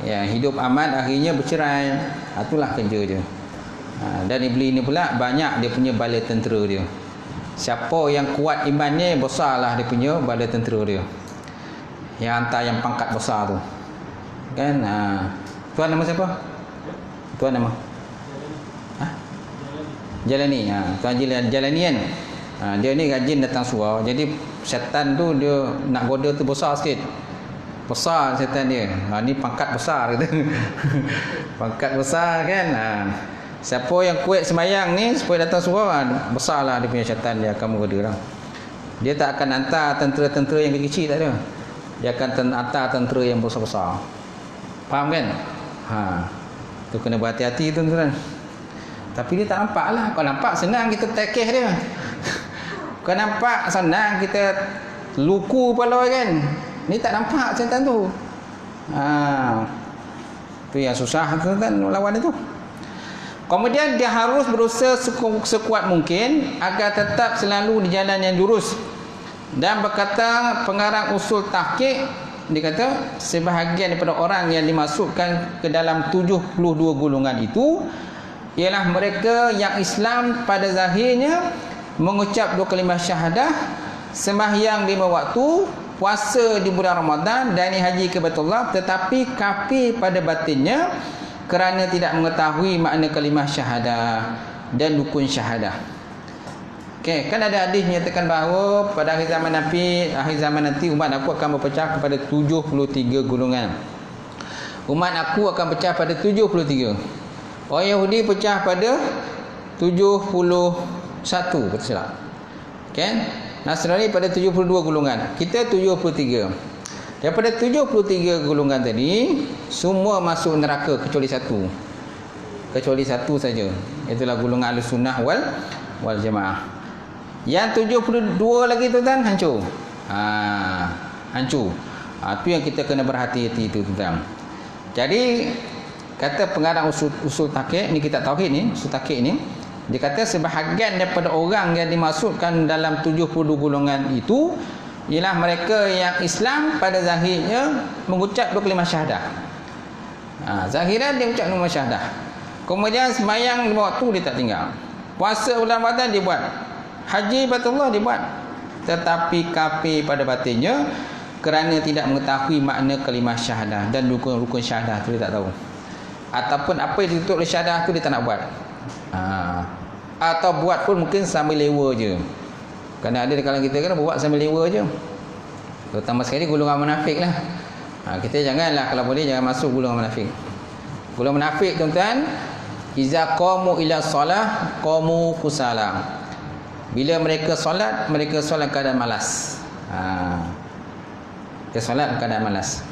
A: Hidup aman akhirnya bercerai. Itulah kerja dia. Dan iblis ni pula banyak dia punya bala tentera dia. Siapa yang kuat imannya, besarlah dia punya bala tentera dia. Yang hantar yang pangkat besar tu. Kan? Tuan nama siapa? Tuan nama? Jalani. Tuan Jalani kan? Dia ni rajin datang surau. Jadi syaitan tu dia nak goda tu besar sikit. Besar syaitan dia. Ni pangkat besar kata. Pangkat besar kan? Siapa yang kuat semayang ni supaya datang surau, besarlah dia punya syaitan, dia akan menggoda lah. Dia tak akan hantar tentera-tentera yang kecil, tak ada. Dia akan hantar tentera yang besar-besar. Faham kan? Tu kena berhati-hati tuan-tuan. Tapi dia tak nampak lah. Kau nampak senang kita take care dia. Kau nampak senang kita luku kepala kan. Ni tak nampak syaitan tu. Tu yang susah tuan-tuan lawan itu. Kemudian dia harus berusaha sekuat mungkin agar tetap selalu di jalan yang lurus. Dan berkata pengarang usul tahqiq, dia kata sebahagian daripada orang yang dimasukkan ke dalam 72 golongan itu ialah mereka yang Islam pada zahirnya mengucap dua kalimah syahadah, sembahyang 5 waktu, puasa di bulan Ramadan dan haji ke Baitullah, tetapi kafir pada batinnya kerana tidak mengetahui makna kalimah syahadah dan rukun syahadah. Okey, kan ada hadis menyatakan bahawa pada akhir zaman nanti umat aku akan berpecah kepada 73 golongan. Umat aku akan pecah pada 73. Orang Yahudi pecah pada 71, betul tak? Kan? Nasrani pada 72 golongan. Kita 73. Daripada 73 golongan tadi, semua masuk neraka kecuali satu. Kecuali satu saja. Itulah golongan Ahlussunnah wal Jamaah. Yang 72 lagi tuan-tuan hancur. Hancur. Itu yang kita kena berhati-hati itu tuan-tuan. Jadi kata pengarang usul taqiq ni, kitab tauhid ni, usul taqiq ni, dia kata sebahagian daripada orang yang dimasukkan dalam 72 golongan itu ialah mereka yang Islam pada zahirnya mengucap dua kalimah syahadah. Zahiran dia ucap kalimah syahadah. Kemudian sembahyang 5 waktu dia tak tinggal. Puasa bulan Ramadan dia buat. Haji Baitullah dia buat. Tetapi kafir pada batinnya kerana tidak mengetahui makna kalimah syahadah dan rukun syahadah tu dia tak tahu. Ataupun apa yang ditutup oleh syahadah tu dia tak nak buat. Atau buat pun mungkin sambil lewa je. Kerana ada di kalangan kita kan buat sambil lewa je. Terutama sekali golongan munafik lah. Kita janganlah, kalau boleh jangan masuk golongan munafik. Golongan munafik tuan-tuan, iza qamu ila solah qamu kusala. Bila mereka solat keadaan malas. Dia solat keadaan malas.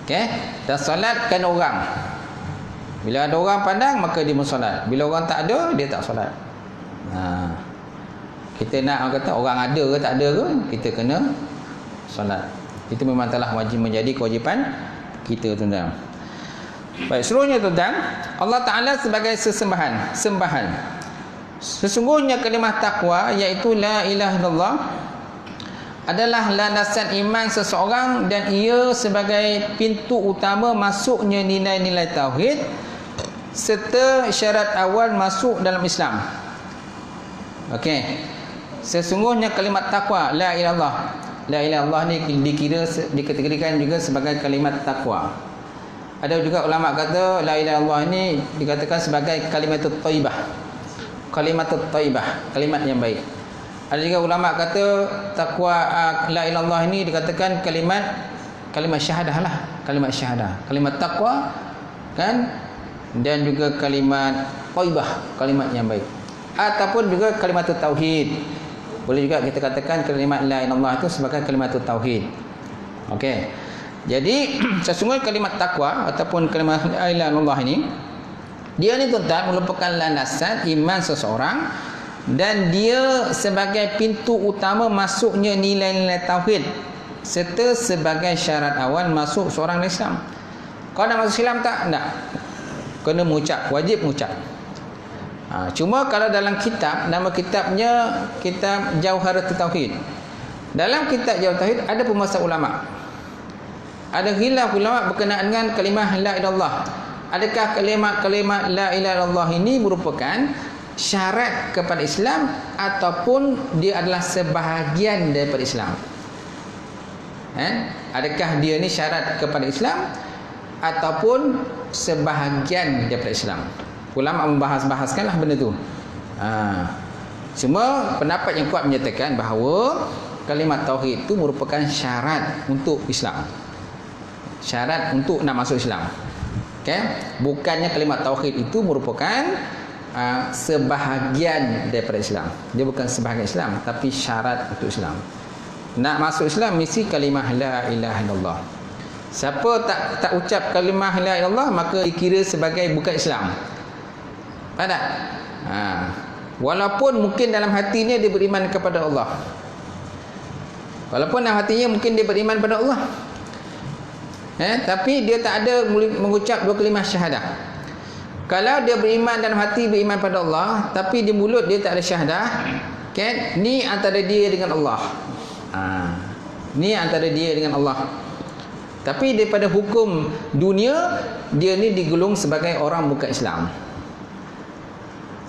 A: Okey? Dan solat kan orang. Bila ada orang pandang maka dia mensolat. Bila orang tak ada dia tak solat. Kita nak orang kata orang ada ke tak ada ke, kita kena solat. Itu memang telah wajib menjadi kewajipan kita tuan-tuan. Baik, seluruhnya tuan-tuan, Allah Ta'ala sebagai sembahan. Sesungguhnya kalimah taqwa iaitu la ilaha illallah adalah landasan iman seseorang dan ia sebagai pintu utama masuknya nilai-nilai tauhid serta syarat awal masuk dalam Islam. Okey. Sesungguhnya kalimat taqwa la ilaha illallah. La ilaha illallah ni dikategorikan juga sebagai kalimat taqwa. Ada juga ulama kata la ilaha illallah ni dikatakan sebagai kalimatut thayyibah. Kalimatut thayyibah, kalimat yang baik. Ada juga ulama kata taqwa la ilaha illallah ini dikatakan kalimat syahadah lah, kalimat syahadah. Kalimat taqwa kan, dan juga kalimat thayyibah, kalimat yang baik. Ataupun juga kalimatut tauhid. Boleh juga kita katakan kalimat la ilaha illallah itu sebagai kalimatut tauhid. Okey. Jadi sesungguhnya kalimat taqwa ataupun kalimat la ilaha illallah ini, dia ni tuan-tuan merupakan landasan iman seseorang dan dia sebagai pintu utama masuknya nilai-nilai tauhid serta sebagai syarat awal masuk seorang Islam. Kau nak masuk Islam tak? Tak. Kena mengucap, wajib mengucap. Cuma kalau dalam kitab, nama kitabnya kitab Jauharatul Tauhid. Dalam kitab Jauharatul Tauhid ada pembahasan ulama. Ada khilaf ulama berkenaan dengan kalimah la ilaha illallah. Adakah kalimat la ilaha illallah ini merupakan syarat kepada Islam ataupun dia adalah sebahagian daripada Islam? Adakah dia ni syarat kepada Islam ataupun sebahagian daripada Islam? Ulama membahas-bahaskanlah benda tu. Cuma pendapat yang kuat menyatakan bahawa kalimat tauhid itu merupakan syarat untuk Islam. Syarat untuk nak masuk Islam. Okay? Bukannya kalimat tauhid itu merupakan sebahagian daripada Islam. Dia bukan sebahagian Islam, tapi syarat untuk Islam. Nak masuk Islam mesti kalimah la ilaha illallah. Siapa tak ucap kalimah la ilaha illallah maka dikira sebagai bukan Islam. Faham tak? Walaupun mungkin dalam hatinya dia beriman kepada Allah. Walaupun dalam hatinya mungkin dia beriman kepada Allah. Tapi dia tak ada mengucap dua kalimah syahadah. Kalau dia beriman dalam hati, beriman pada Allah, tapi di mulut dia tak ada syahadah, kan? Ni antara dia dengan Allah. Ni antara dia dengan Allah. Tapi daripada hukum dunia, dia ni digulung sebagai orang bukan Islam.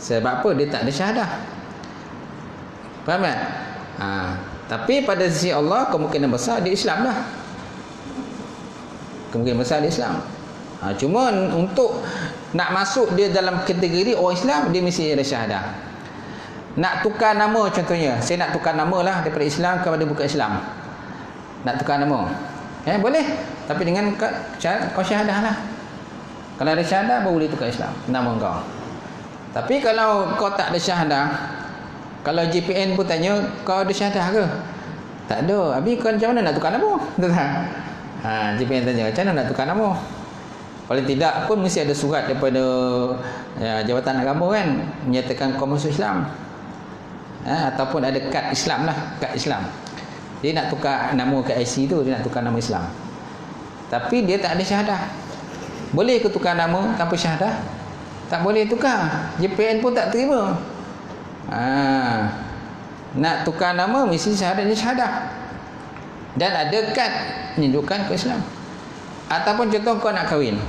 A: Sebab apa? Dia tak ada syahadah. Faham tak? Tapi pada sisi Allah kemungkinan besar dia Islam dah. Kemungkinan besar dia Islam. Cuma untuk nak masuk dia dalam kategori orang Islam, dia mesti ada syahadah. Nak tukar nama contohnya, saya nak tukar nama lah daripada Islam kepada bukan Islam. Nak tukar nama, boleh. Tapi dengan kau syahadah lah. Kalau ada syahadah baru boleh tukar Islam nama kau. Tapi kalau kau tak ada syahadah, kalau JPN pun tanya, kau ada syahadah ke? Tak ada. Habis kau macam mana nak tukar nama? Betul tak? JPN tanya, macam mana nak tukar nama? Paling tidak pun mesti ada surat daripada Jabatan Agama kan, menyatakan kau masuk Islam. Ataupun ada kad Islam lah, kad Islam. Dia nak tukar nama kat IC tu, dia nak tukar nama Islam. Tapi dia tak ada syahadah. Boleh ke tukar nama tanpa syahadah? Tak boleh tukar. JPN pun tak terima. Nak tukar nama mesti syahadah. Dan ada kad menunjukkan ke Islam. Ataupun contoh kau nak kahwin.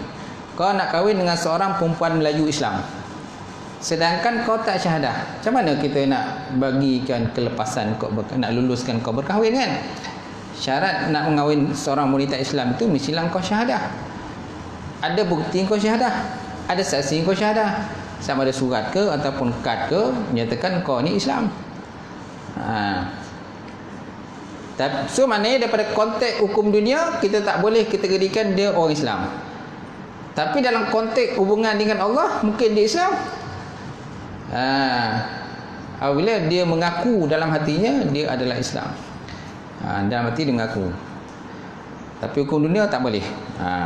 A: Kau nak kahwin dengan seorang perempuan Melayu Islam, sedangkan kau tak syahadah. Macam mana kita nak bagikan kelepasan kau, nak luluskan kau berkahwin kan? Syarat nak mengahwin seorang wanita Islam itu mestilah kau syahadah. Ada bukti kau syahadah, ada saksi kau syahadah, sama ada surat ke ataupun kad ke menyatakan kau ni Islam. So maknanya daripada konteks hukum dunia kita tak boleh kategorikan dia orang Islam. Tapi dalam konteks hubungan dengan Allah mungkin dia Islam. Apabila dia mengaku dalam hatinya dia adalah Islam. Dalam hati dia mengaku. Tapi hukum dunia tak boleh.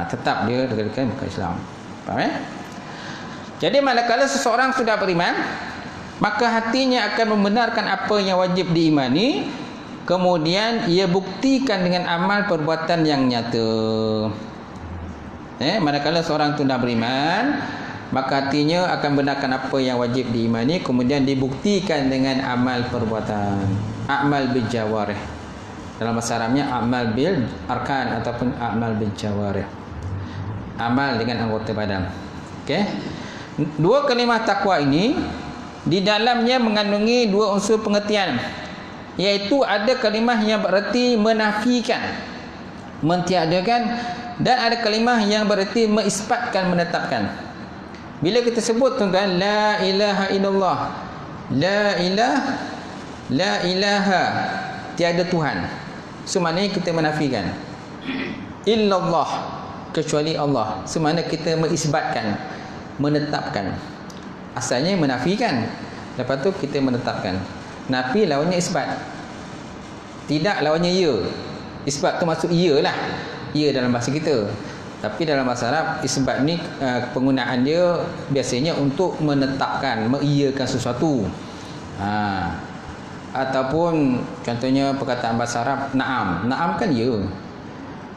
A: Tetap dia dikatakan bukan Islam. Faham? Jadi manakala seseorang sudah beriman, maka hatinya akan membenarkan apa yang wajib diimani, kemudian ia buktikan dengan amal perbuatan yang nyata. Manakala seorang itu dah beriman, maka hatinya akan benarkan apa yang wajib diimani, kemudian dibuktikan dengan amal perbuatan. A'mal bil jawarih. Dalam bahasa Arabnya amal bil arkan ataupun amal bil jawarih. Amal dengan anggota badan. Okey. Dua kalimah takwa ini di dalamnya mengandungi dua unsur pengertian, iaitu ada kalimah yang bererti menafikan, mentiadakan, dan ada kalimah yang bererti mengisbatkan, menetapkan. Bila kita sebut tuan-tuan la ilaha illallah, la ilaha, tiada Tuhan, so maknanya kita menafikan. Illallah, kecuali Allah, so maknanya kita mengisbatkan, menetapkan. Asalnya menafikan, lepas tu kita menetapkan. Nafi lawannya isbat, tidak lawannya ya. Isbat tu maksud ya lah, ya dalam bahasa kita. Tapi dalam bahasa Arab isbat ni penggunaan dia biasanya untuk menetapkan, mengiyakan sesuatu. Ataupun contohnya perkataan bahasa Arab na'am. Na'am kan ya.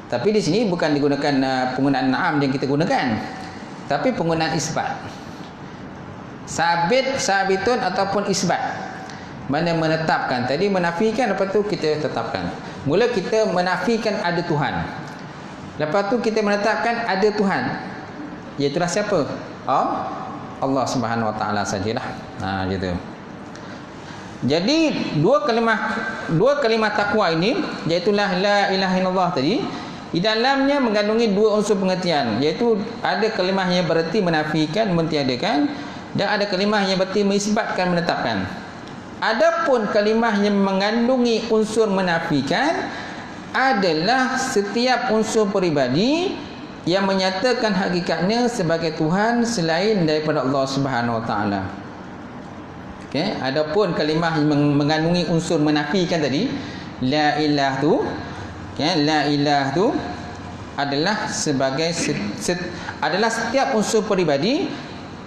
A: Tapi di sini bukan digunakan penggunaan na'am yang kita gunakan, tapi penggunaan isbat. Sabitun ataupun isbat. Mana menetapkan. Tadi menafikan, lepas tu kita tetapkan. Mula kita menafikan ada Tuhan, lepas tu kita menetapkan ada Tuhan. Iaitulah siapa? Allah Subhanahu Wa Taala sajalah. Gitu. Jadi dua kalimah takwa ini, iaitu la ilaha illallah tadi, di dalamnya mengandungi dua unsur pengertian, iaitu ada kalimah yang bererti menafikan, mentiadakan, dan ada kalimah yang bererti mengisbatkan, menetapkan. Adapun kalimah yang mengandungi unsur menafikan adalah setiap unsur peribadi yang menyatakan hakikatnya sebagai Tuhan selain daripada Allah Subhanahu Wa Taala. Okey, adapun kalimah yang mengandungi unsur menafikan tadi, la ilah tu, la ilah tu adalah sebagai adalah setiap unsur peribadi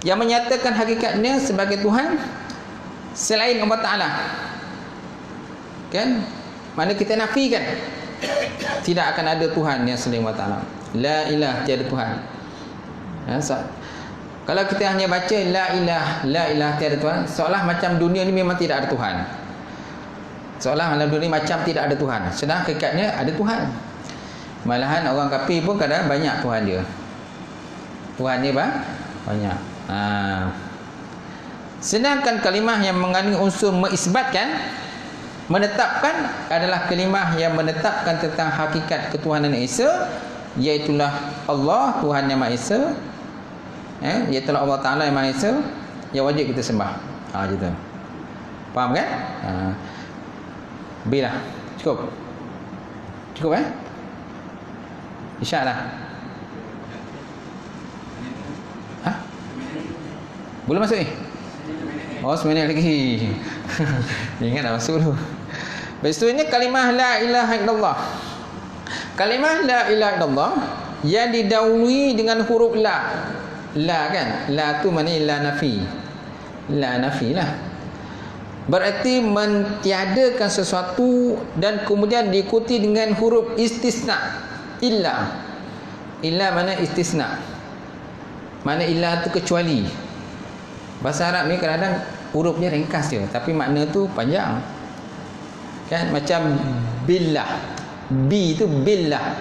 A: yang menyatakan hakikatnya sebagai Tuhan selain Allah Ta'ala. Kan? Mana kita nafikan tidak akan ada Tuhan yang selain Allah Ta'ala. La ilah, tiada Tuhan. Kalau kita hanya baca la ilah, tiada Tuhan, seolah macam dunia ni memang tidak ada Tuhan. Seolah dalam dunia macam tidak ada Tuhan, sedang hakikatnya ada Tuhan. Malahan orang kafir pun kadang banyak Tuhan dia. Tuhan dia banyak. Sedangkan kalimah yang mengandung unsur mengisbatkan, menetapkan adalah kalimah yang menetapkan tentang hakikat ketuhanan Esa, iaitulah Allah, Tuhan yang Maha Esa, iaitulah Allah Ta'ala yang Maha Esa, yang wajib kita sembah. Gitu. Faham kan? B lah. Cukup? Cukup InsyaAllah. Boleh masuk ni? Oh, 9 minit lagi. Ingat dah masuk dulu. Lepas tu ni kalimah la ilaha illallah. Kalimah la ilaha illallah yang didahului dengan huruf la. La kan? La tu maknanya la nafi. La nafi lah. Berarti mentiadakan sesuatu dan kemudian diikuti dengan huruf istisna. Illa. Illa mana istisna. Mana illa tu kecuali. Bahasa Arab ni kadang-kadang hurufnya ringkas je, tapi makna tu panjang. Kan macam billah. B tu billah.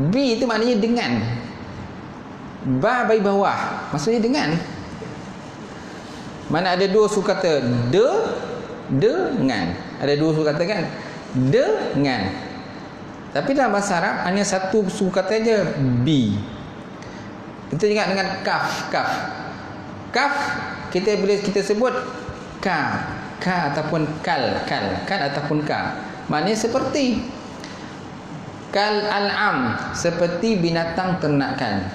A: B tu maknanya dengan. Ba bagi bawah, maksudnya dengan. Mana ada dua suku kata dengan. Ada dua suku kata kan? Dengan. Tapi dalam bahasa Arab hanya satu suku kata je, B. Kita ingat dengan kaf. Kaf kita boleh kita sebut ka ataupun kal ataupun ka. Maknanya seperti kal al'am, seperti binatang ternakan.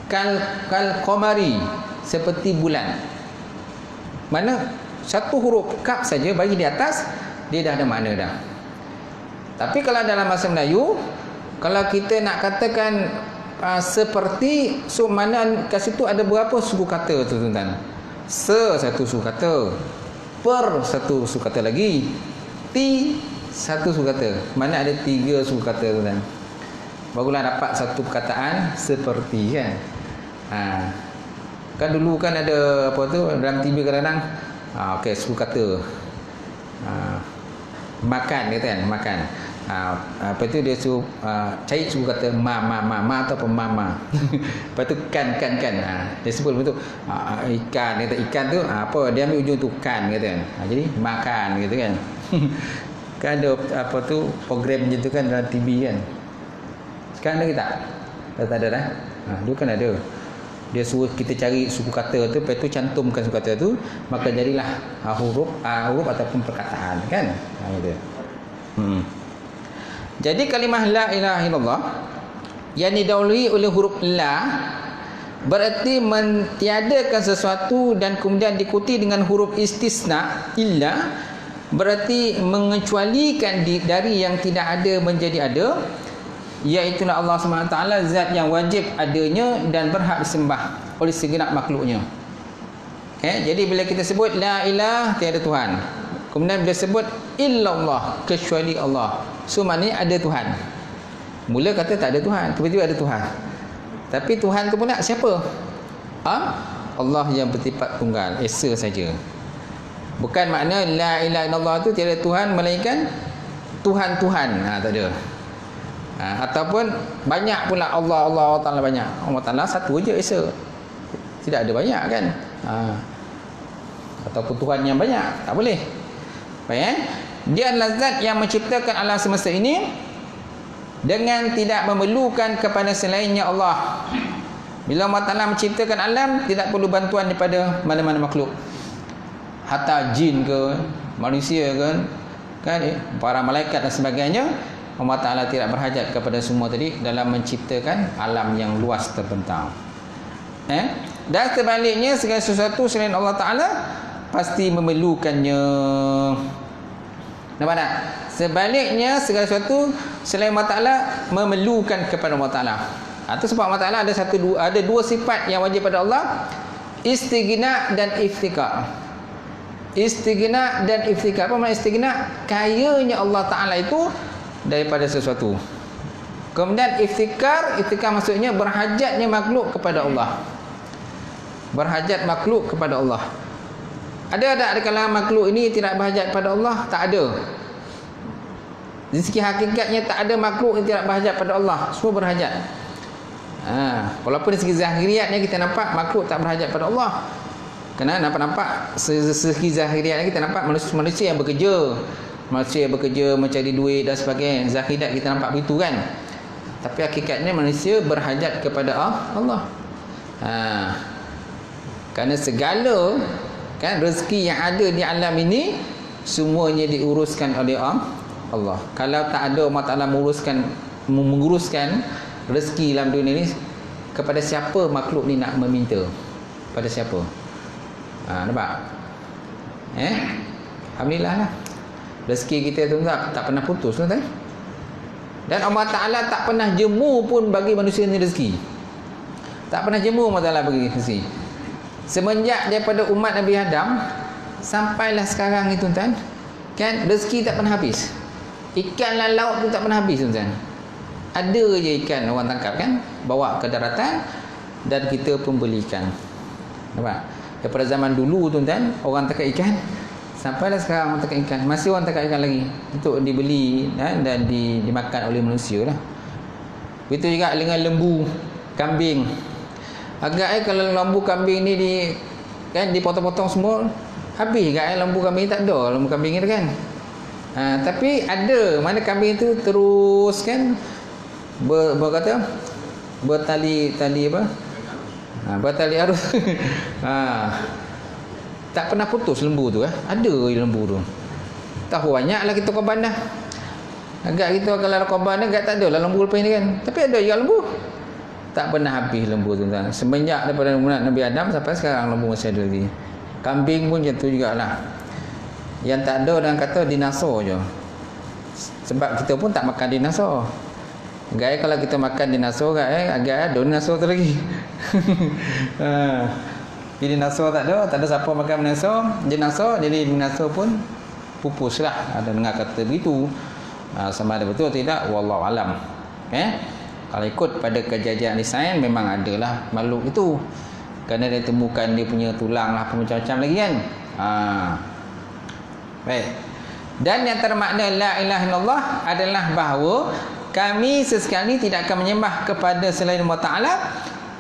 A: Kal qamari, seperti bulan. Mana satu huruf kaf saja bagi di atas dia dah ada makna dah. Tapi kalau dalam bahasa Melayu, kalau kita nak katakan seperti, so mana kat situ ada berapa suku kata tu tuan-tuan? Satu suku kata, per satu suku kata lagi, satu suku kata. Mana ada 3 suku kata tuan-tuan? Barulah dapat satu perkataan seperti kan. Kan dulu kan ada apa tu dalam TV kadang-kadang okey suku kata. Makan kata kan, makan. Apa tu dia suruh cari suku kata ma ataupun mama. Lepas tu kan. Dia sebut betul ikan, kata ikan tu apa dia ambil ujung tu kan kata kan. Jadi makan gitu kan. Kan ada apa tu program macam tu kan dalam TV kan. Sekarang ada ke tak? Tak ada dah. Dulu kan ada. Dia suruh kita cari suku kata tu, lepas tu cantumkan suku kata tu, maka jadilah huruf ataupun perkataan kan. Gitu. Jadi kalimah la ilaha illallah yang didahului oleh huruf la berarti mentiadakan sesuatu dan kemudian diikuti dengan huruf istisna illa, berarti mengecualikan dari yang tidak ada menjadi ada, iaitu Allah SWT zat yang wajib adanya dan berhak disembah oleh segenap makhluknya. Jadi bila kita sebut la ilah, tiada Tuhan, kemudian bila sebut illallah, kecuali Allah, so maknanya ada Tuhan. Mula kata tak ada Tuhan, tiba-tiba ada Tuhan. Tapi Tuhan tu pula siapa? Allah yang bertifat tunggal, esa saja. Bukan makna la ilaha illallah tu tiada Tuhan melainkan Tuhan-Tuhan. Tak ada. Ataupun banyak pula Allah Ta'ala banyak. Allah Ta'ala satu aja esa. Tidak ada banyak kan. Ataupun Tuhan yang banyak, tak boleh. Baik. Dia adalah zat yang menciptakan alam semesta ini dengan tidak memerlukan kepada selainnya Allah. Bila Allah Ta'ala menciptakan alam, tidak perlu bantuan daripada mana-mana makhluk. Hatta jin ke, manusia ke, kan, para malaikat dan sebagainya, Allah Ta'ala tidak berhajat kepada semua tadi dalam menciptakan alam yang luas terbentang. Dan sebaliknya segala sesuatu selain Allah Ta'ala pasti memerlukannya. Nampak tak? Sebaliknya segala sesuatu selain Allah Ta'ala memerlukan kepada Allah Ta'ala. Itu sebab Allah Ta'ala ada dua sifat yang wajib pada Allah, istighna dan iftikar. Istighna dan iftikar. Apa makna istighna? Kayanya Allah Ta'ala itu daripada sesuatu. Kemudian iftikar maksudnya berhajatnya makhluk kepada Allah. Berhajat makhluk kepada Allah. Ada kalangan makhluk ini tidak berhajat pada Allah? Tak ada. Di segi hakikatnya tak ada makhluk yang tidak berhajat pada Allah. Semua berhajat. Walaupun di segi zahiriatnya kita nampak makhluk tak berhajat pada Allah. Kerana nampak segi zahiriat kita nampak manusia yang bekerja. Manusia yang bekerja mencari duit dan sebagainya. Zahirat kita nampak begitu kan. Tapi hakikatnya manusia berhajat kepada Allah. Kerana segala kan rezeki yang ada di alam ini semuanya diuruskan oleh Allah. Kalau tak ada Allah Ta'ala menguruskan rezeki dalam dunia ni, kepada siapa makhluk ni nak meminta? Pada siapa? Nampak? Alhamdulillah lah. Rezeki kita tu tak pernah putus tuan. Dan Allah Ta'ala tak pernah jemu pun bagi manusia ni rezeki. Tak pernah jemu Allah Ta'ala bagi rezeki. Semenjak daripada umat Nabi Adam sampailah sekarang ni tuan-tuan, kan rezeki tak pernah habis. Ikan dalam laut tu tak pernah habis tuan-tuan. Ada je ikan orang tangkap kan, bawa ke daratan dan kita pun beli ikan. Nampak? Daripada zaman dulu tuan-tuan, orang tangkap ikan, sampailah sekarang orang tangkap ikan. Masih orang tangkap ikan lagi untuk dibeli dan dimakan oleh manusia lah. Begitu juga dengan lembu, kambing. Agaknya kalau lembu kambing ni dipotong-potong semua, habis kan lembu kambing tak ada lembu kambing ni kan. Tapi ada mana kambing tu terus kan bertali apa? Bertali arus. Tak pernah putus lembu tu Ada lembu tu. Tahu banyaklah kita korban dah. Agak kita kalau korban agak tak ada lah lembu lepas ni kan. Tapi ada juga lembu. Tak pernah habis lembu tu tuan. Semenjak daripada umat Nabi Adam sampai sekarang lembu masih ada lagi. Kambing pun macam tu jugalah. Yang tak ada orang kata dinosaur je. Sebab kita pun tak makan dinosaur. Agak kalau kita makan dinosaur agak ada dinosaur tu lagi. Dinosaur tak ada siapa makan dinosaur, jadi dinosaur pun pupuslah. Ada dengar kata begitu. Sama ada betul tidak, wallahu alam. Kalau ikut pada kejadian sains memang adalah makhluk itu. Kerana dia temukan dia punya tulang lah macam-macam lagi kan. Baik. Dan yang antara makna la ilaha illallah adalah bahawa kami sesekali tidak akan menyembah kepada selain Allah Ta'ala,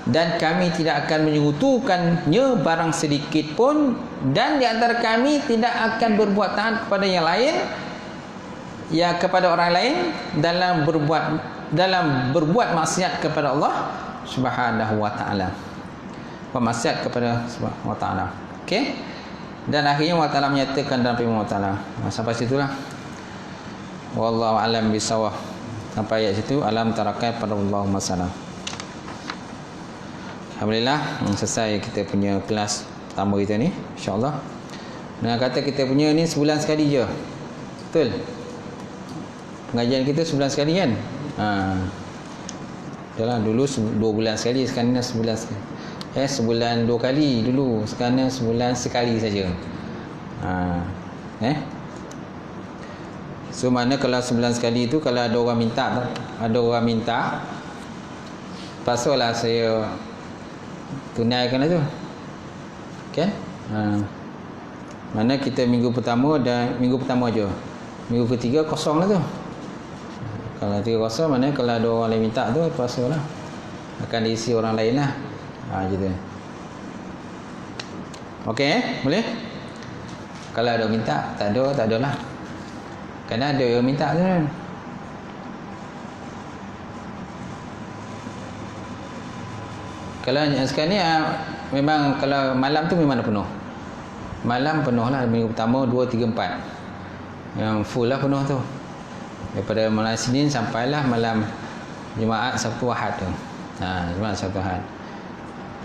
A: dan kami tidak akan menyekutukannya barang sedikit pun, dan di antara kami tidak akan berbuat taat kepada yang lain, ya kepada orang lain dalam berbuat maksiat kepada Allah Subhanahu wa taala. Maksiat kepada Subhanahu wa taala. Okey? Dan akhirnya Allah Taala menyatakan dalam firman Allah Taala. Sampai situlah. Wallahu alam bisawab. Sampai ayat situ, alam tarakai pada Allahumma salam. Alhamdulillah, selesai kita punya kelas pertama kita ni, insya-Allah. Dengan kata kita punya ni sebulan sekali je. Betul? Pengajian kita sebulan sekali kan? Jalan dulu 2 bulan sekali, sekarang ni sebulan sekali. Sebulan 2 kali dulu, sekarang ni sebulan sekali saja. So mana kalau sebulan sekali tu, kalau ada orang minta, pasal saya tunaikan lah tu. Kan? Mana kita minggu pertama je. Minggu ketiga kosong lah tu. Kalau 3 kosong, mana kalau ada orang lain minta tu, pasal lah akan diisi orang lain lah. Gitu. Okey, boleh? Kalau ada minta, tak ada lah. Kerana ada yang minta tu kan. Kalau sekarang ni memang kalau malam tu memang dah penuh. Malam penuh lah, minggu pertama 2, 3, 4. Yang full lah penuh tu. Daripada malam Isnin sampailah malam Jumaat, Sabtu, Ahad tu. Jumaat, Sabtu, Ahad.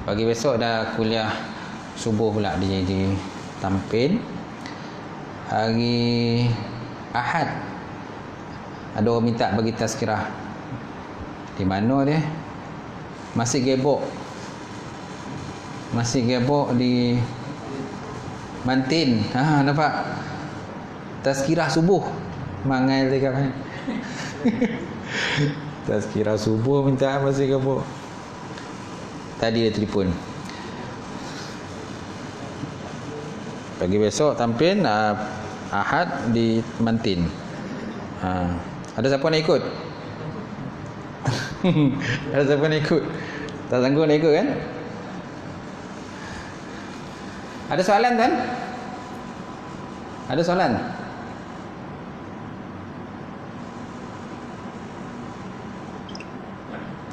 A: Pagi besok dah kuliah subuh pula dia di Tampin. Hari Ahad ada orang minta bagi tazkirah. Di mana dia? Masih gebok di Mantin. Nampak? Tazkirah subuh. Mangai dekat kan. Tazkirah subuh minta masih gebok. Tadi dia telefon. Pagi besok Tampin, Ahad di Mantin. Ada siapa nak ikut? Ada siapa nak ikut? Tak sanggup nak ikut kan? Ada soalan tuan? Ada soalan?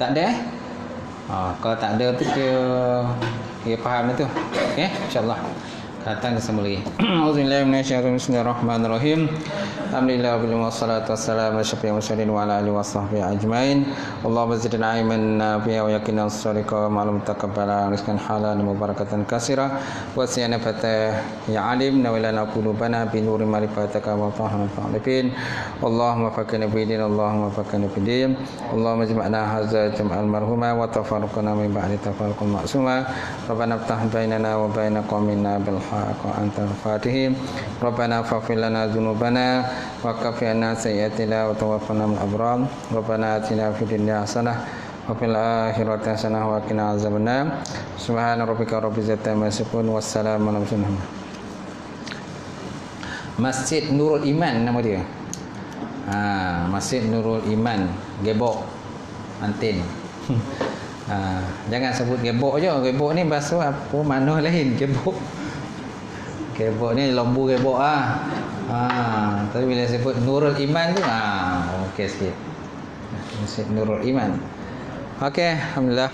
A: Tak ada? Kalau tak ada tu dia faham itu. Okey, insya-Allah. Datang bersama lagi. Auzubillahi minasyaitonir rajim. Bismillahirrahmanirrahim. Alhamdulillah wassalatu wassalamu ala asyrofil mursalin wa ala alihi washabbihi ajmain. Allahumma zidna ilman nafi'a wa yaqinan shadiqa wa ma'lum taqabbala rizqan halalan mubarakatan katsira wa siyana fata ya alim nawilana qulubana bi nuri ma'rifatika wa fahman fa'alifin. Allahumma fakina bidin Allahumma fakina bidin Allahumma jama'na hadza jam'al marhuma wa tafarraqna min ba'di tafarruqan ma'suma. Rabbana iftah bainana wa baina qaumina bil antal fatihim. Rabbana faghfir lana dzunubana wa kaffir anna sayyi'atina wa tawaffana minal abrar. Rabbana atina fid dunya hasanah wa fil akhirati hasanah wa qina azabannar. Subhana rabbika rabbil izzati amma yasifun wassalamun ala mursalin. Masjid Nurul Iman nama dia. Masjid Nurul Iman, Gebok, Antin. Jangan sebut Gebok je. Gebok ni bahasa apa mana lain Gebok. Gebok ni lembu gebok tapi bila sebut Nurul Iman tu okey sikit. Masjid Nurul Iman. Okey, alhamdulillah.